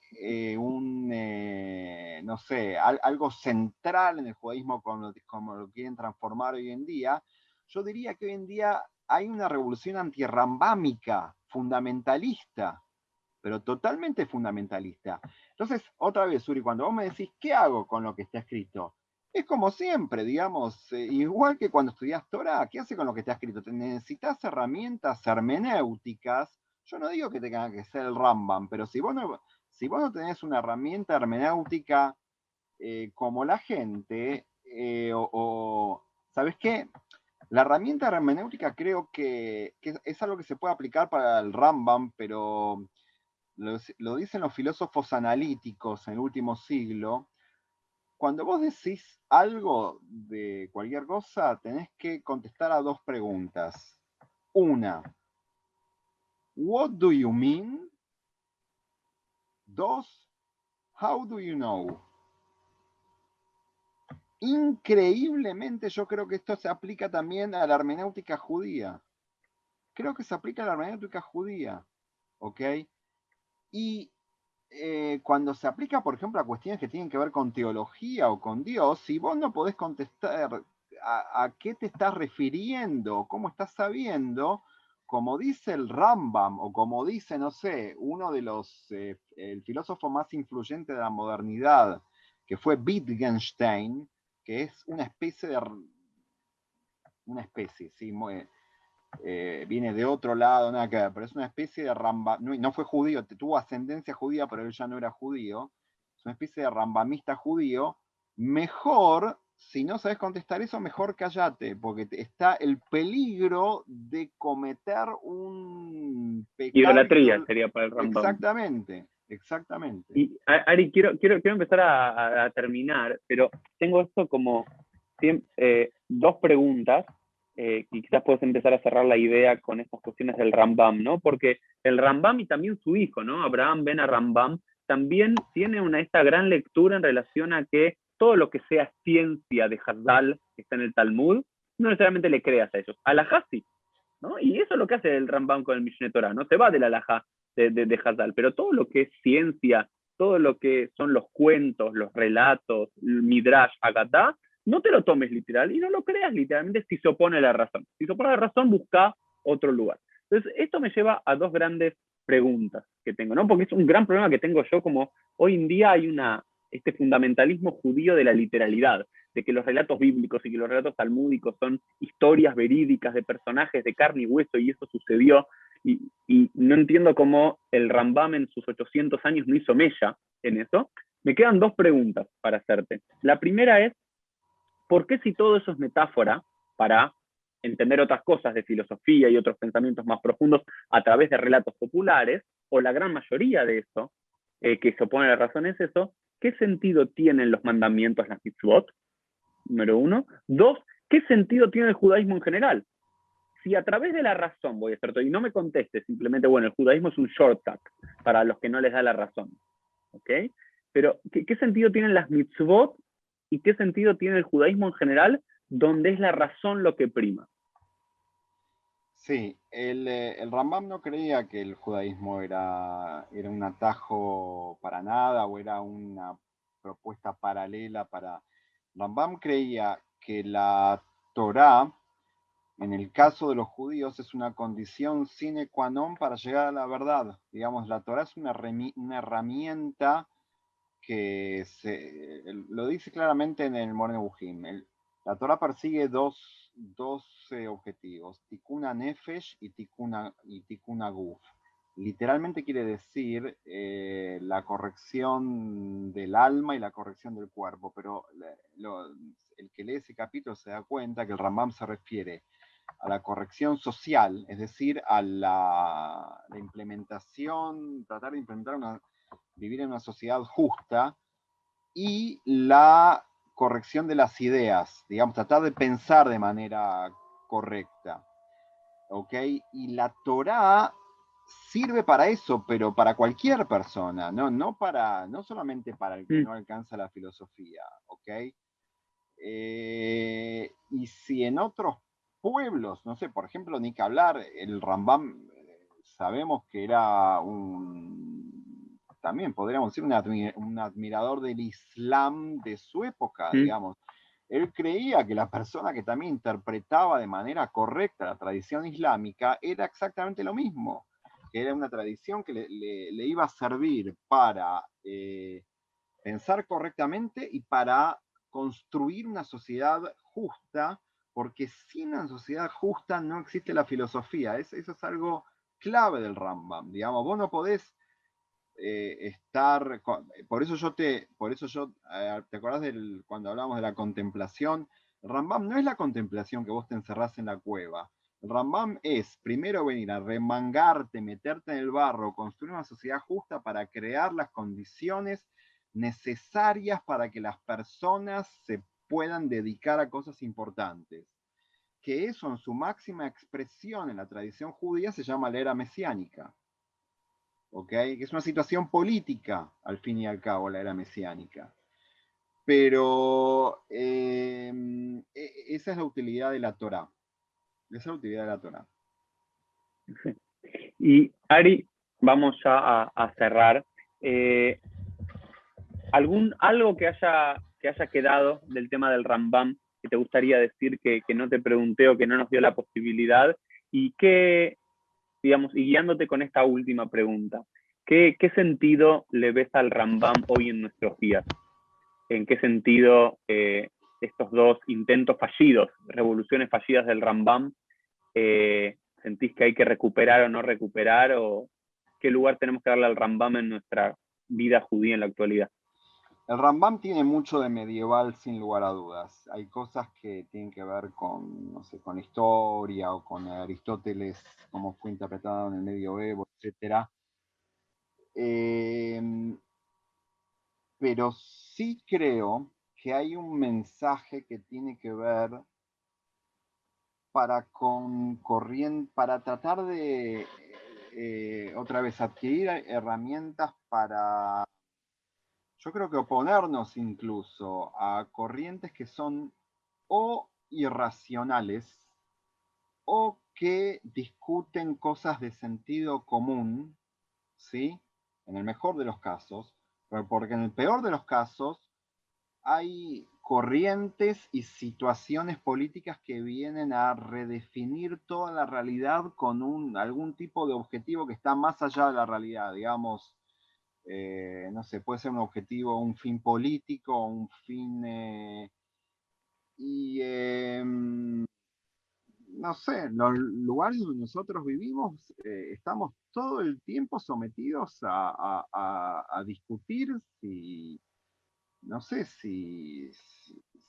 no sé, algo central en el judaísmo como lo quieren transformar hoy en día. Yo diría que hoy en día hay una revolución antirrambámica, fundamentalista, pero totalmente fundamentalista. Entonces, otra vez, Uri, cuando vos me decís, ¿qué hago con lo que está escrito? Es como siempre, digamos, igual que cuando estudias Torah, ¿qué hace con lo que está escrito? Necesitas herramientas hermenéuticas. Yo no digo que tenga que ser el Rambam, pero si vos no tenés una herramienta hermenéutica como la gente, ¿sabes qué? La herramienta hermenéutica creo que es algo que se puede aplicar para el Rambam, pero lo dicen los filósofos analíticos en el último siglo, cuando vos decís algo de cualquier cosa, tenés que contestar a dos preguntas. Una, what do you mean? Dos, how do you know? Increíblemente, yo creo que esto se aplica también a la hermenéutica judía. Creo que se aplica a la hermenéutica judía, ¿ok? Y cuando se aplica, por ejemplo, a cuestiones que tienen que ver con teología o con Dios, si vos no podés contestar a qué te estás refiriendo, cómo estás sabiendo, como dice el Rambam, o como dice, no sé, uno de los, el filósofo más influyente de la modernidad, que fue Wittgenstein, que es una especie de, ¿sí? Viene de otro lado, nada que ver, pero es una especie de Rambam, no fue judío, tuvo ascendencia judía, pero él ya no era judío, es una especie de rambamista judío. Mejor, si no sabes contestar eso, mejor cállate, porque está el peligro de cometer un pecado. Idolatría sería para el Rambam. Exactamente, exactamente. Y Ari, quiero empezar a terminar, pero tengo esto como dos preguntas, y quizás puedes empezar a cerrar la idea con estas cuestiones del Rambam, ¿no? Porque el Rambam y también su hijo, ¿no? Abraham ben Rambam, también tiene esta gran lectura en relación a que todo lo que sea ciencia de Hazal, que está en el Talmud, no necesariamente le creas a ellos. Alajá sí, ¿no? Y eso es lo que hace el Rambam con el Mishneh Torah, ¿no? Se va del alajá de Hazal, pero todo lo que es ciencia, todo lo que son los cuentos, los relatos, el Midrash, Agatá, no te lo tomes literal y no lo creas literalmente si se opone a la razón. Si se opone a la razón, busca otro lugar. Entonces, esto me lleva a dos grandes preguntas que tengo, ¿no? Porque es un gran problema que tengo yo, como hoy en día hay este fundamentalismo judío de la literalidad, de que los relatos bíblicos y que los relatos talmúdicos son historias verídicas de personajes de carne y hueso y eso sucedió, y no entiendo cómo el Rambam en sus 800 años no hizo mella en eso. Me quedan dos preguntas para hacerte. La primera es, ¿por qué si todo eso es metáfora para entender otras cosas de filosofía y otros pensamientos más profundos a través de relatos populares, o la gran mayoría de eso, que se opone a la razón es eso, ¿qué sentido tienen los mandamientos, las mitzvot? Número uno. Dos, ¿qué sentido tiene el judaísmo en general? Si a través de la razón voy a hacer todo, y no me conteste simplemente, bueno, el judaísmo es un shortcut para los que no les da la razón, ¿ok? Pero, ¿qué sentido tienen las mitzvot y qué sentido tiene el judaísmo en general, donde es la razón lo que prima? Sí, el Rambam no creía que el judaísmo era un atajo para nada o era una propuesta paralela para... Rambam creía que la Torá, en el caso de los judíos, es una condición sine qua non para llegar a la verdad. Digamos, la Torá es una herramienta que lo dice claramente en el Moreh Nevuchim. La Torah persigue dos objetivos, Tikuna Nefesh y Tikuna Guf. Literalmente quiere decir la corrección del alma y la corrección del cuerpo, pero el que lee ese capítulo se da cuenta que el Rambam se refiere a la corrección social, es decir, a la implementación, tratar de implementar vivir en una sociedad justa, y la corrección de las ideas, digamos, tratar de pensar de manera correcta, ¿ok? Y la Torá sirve para eso, pero para cualquier persona, no solamente para el que no alcanza la filosofía, ¿ok? Y si en otros pueblos, no sé, por ejemplo, ni que hablar, el Rambam, sabemos que era también podríamos decir un admirador del Islam de su época, digamos. Él creía que la persona que también interpretaba de manera correcta la tradición islámica era exactamente lo mismo, que era una tradición que le iba a servir para pensar correctamente y para construir una sociedad justa, porque sin una sociedad justa no existe la filosofía. Eso es algo clave del Rambam. Digamos, vos no podés estar. Por eso yo, ¿te acordás cuando hablamos de la contemplación? El Rambam no es la contemplación que vos te encerrás en la cueva. El Rambam es primero venir a remangarte, meterte en el barro, construir una sociedad justa para crear las condiciones necesarias para que las personas se puedan dedicar a cosas importantes. Que eso en su máxima expresión en la tradición judía se llama la era mesiánica. ¿Okay? Que es una situación política, al fin y al cabo, la era mesiánica. Pero esa es la utilidad de la Torá. Esa es la utilidad de la Torá. Y Ari, vamos ya a cerrar. ¿Algo que haya quedado del tema del Rambam que te gustaría decir que no te pregunté o que no nos dio la posibilidad? Y qué, digamos, y guiándote con esta última pregunta, ¿qué sentido le ves al Rambam hoy en nuestros días? ¿En qué sentido estos dos intentos fallidos, revoluciones fallidas del Rambam, sentís que hay que recuperar o no recuperar? ¿O qué lugar tenemos que darle al Rambam en nuestra vida judía en la actualidad? El Rambam tiene mucho de medieval, sin lugar a dudas. Hay cosas que tienen que ver con, no sé, con historia o con Aristóteles, cómo fue interpretado en el medioevo, etc. Pero sí creo que hay un mensaje que tiene que ver para tratar de, otra vez, adquirir herramientas para, yo creo que oponernos incluso a corrientes que son o irracionales o que discuten cosas de sentido común, ¿sí? En el mejor de los casos, porque en el peor de los casos hay corrientes y situaciones políticas que vienen a redefinir toda la realidad con algún tipo de objetivo que está más allá de la realidad, digamos, no sé, puede ser un objetivo, un fin político, un fin... no sé, los lugares donde nosotros vivimos, estamos todo el tiempo sometidos a discutir si, no sé, si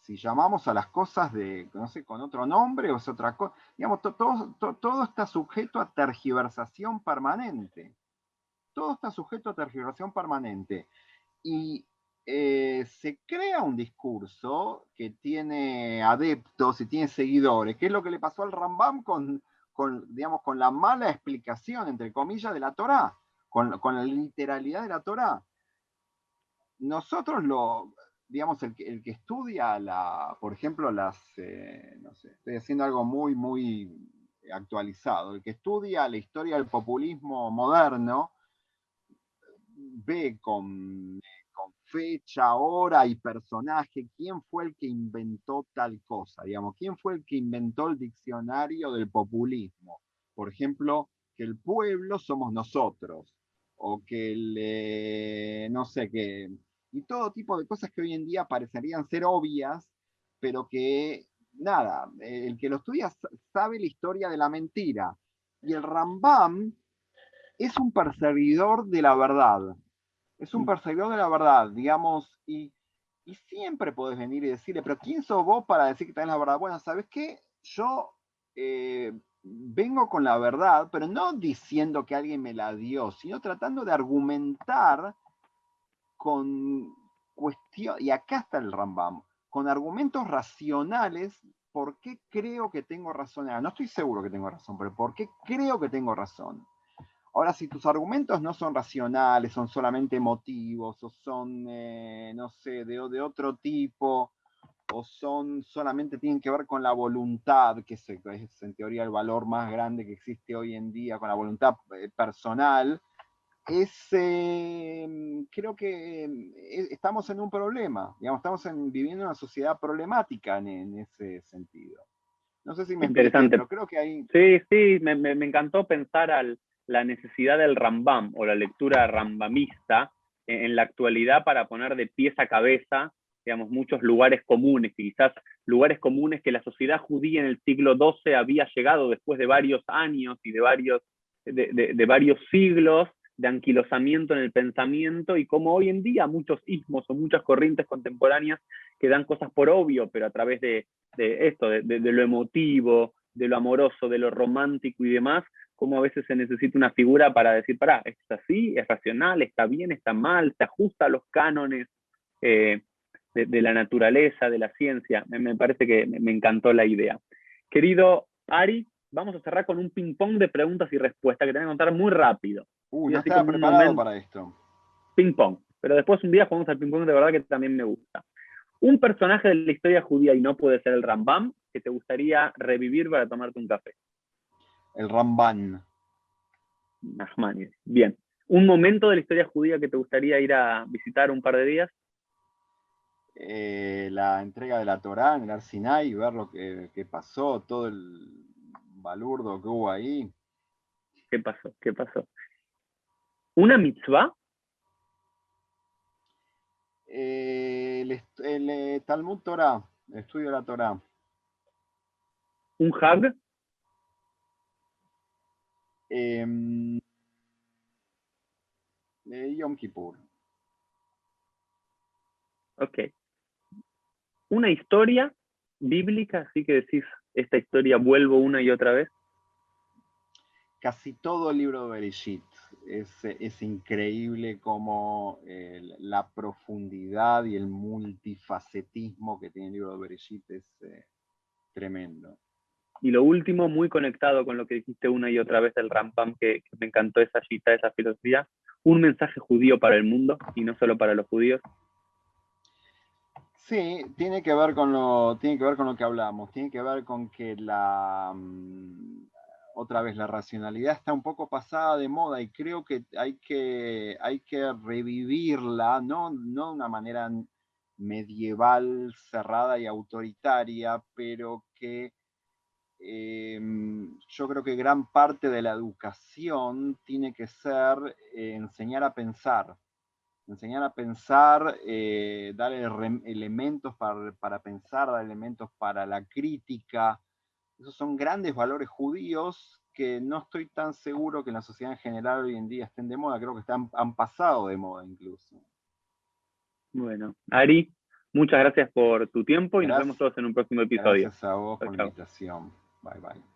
llamamos a las cosas de, no sé, con otro nombre o es otra cosa. Digamos, todo está sujeto a tergiversación permanente. Todo está sujeto a tergiversación permanente. Y se crea un discurso que tiene adeptos y tiene seguidores, que es lo que le pasó al Rambam digamos, con la mala explicación, entre comillas, de la Torá, con la literalidad de la Torá. Nosotros digamos, el que estudia, por ejemplo, no sé, estoy haciendo algo muy, muy actualizado, el que estudia la historia del populismo moderno, ve con fecha, hora y personaje quién fue el que inventó tal cosa, digamos, quién fue el que inventó el diccionario del populismo. Por ejemplo, que el pueblo somos nosotros, o que no sé, y todo tipo de cosas que hoy en día parecerían ser obvias, pero que, nada, el que lo estudia sabe la historia de la mentira. Y el Rambam es un perseguidor de la verdad. Es un perseguidor de la verdad, digamos, y siempre podés venir y decirle, pero ¿quién sos vos para decir que tenés la verdad? Bueno, ¿sabes qué? Yo vengo con la verdad, pero no diciendo que alguien me la dio, sino tratando de argumentar con cuestión, y acá está el Rambam, con argumentos racionales, por qué creo que tengo razón. No estoy seguro que tengo razón, pero por qué creo que tengo razón. Ahora, si tus argumentos no son racionales, son solamente emotivos, o son, no sé, de otro tipo, o solamente tienen que ver con la voluntad, que es en teoría el valor más grande que existe hoy en día, con la voluntad personal, creo que estamos en un problema, digamos, viviendo una sociedad problemática en ese sentido. No sé si me expliqué, Interesante. pero creo que hay... Sí, me encantó pensar la necesidad del Rambam o la lectura rambamista en la actualidad para poner de pies a cabeza, digamos, muchos lugares comunes, y quizás lugares comunes que la sociedad judía en el siglo XII había llegado después de varios años y de varios siglos de anquilosamiento en el pensamiento, y como hoy en día muchos ismos o muchas corrientes contemporáneas que dan cosas por obvio, pero a través de esto, de lo emotivo, de lo amoroso, de lo romántico y demás, cómo a veces se necesita una figura para decir, pará, esto es así, es racional, está bien, está mal, se ajusta a los cánones de la naturaleza, de la ciencia. Me parece que me encantó la idea. Querido Ari, vamos a cerrar con un ping-pong de preguntas y respuestas que te voy a contar muy rápido. No así estaba como un preparado momento para esto. ping-pong. Pero después un día jugamos al ping-pong de verdad que también me gusta. Un personaje de la historia judía, y no puede ser el Rambam, que te gustaría revivir para tomarte un café. El Ramban. Nachmanides. Bien. Un momento de la historia judía que te gustaría ir a visitar un par de días. La entrega de la Torá en el Ar Sinai, ver lo que pasó, todo el balurdo que hubo ahí. ¿Qué pasó? ¿Qué pasó? ¿Una mitzvah? El Talmud Torah, el estudio de la Torá. ¿Un hag? Yom Kippur. Ok. ¿Una historia bíblica? Así que decís, esta historia vuelvo una y otra vez. Casi todo el libro de Bereshit. Es increíble como la profundidad y el multifacetismo que tiene el libro de Bereshit es tremendo. Y lo último, muy conectado con lo que dijiste una y otra vez del Rambam, que me encantó esa cita, esa filosofía, un mensaje judío para el mundo y no solo para los judíos. Sí, tiene que ver con lo que hablamos, tiene que ver con que otra vez la racionalidad está un poco pasada de moda y creo que hay que revivirla, no de una manera medieval, cerrada y autoritaria, pero que yo creo que gran parte de la educación tiene que ser enseñar a pensar, darle elementos para pensar, dar elementos para la crítica. Esos son grandes valores judíos que no estoy tan seguro que en la sociedad en general hoy en día estén de moda, creo que han pasado de moda incluso. Bueno, Ari, muchas gracias por tu tiempo y nos vemos Gracias, todos en un próximo episodio. gracias a vos Chao, por la chao. invitación. Bye bye.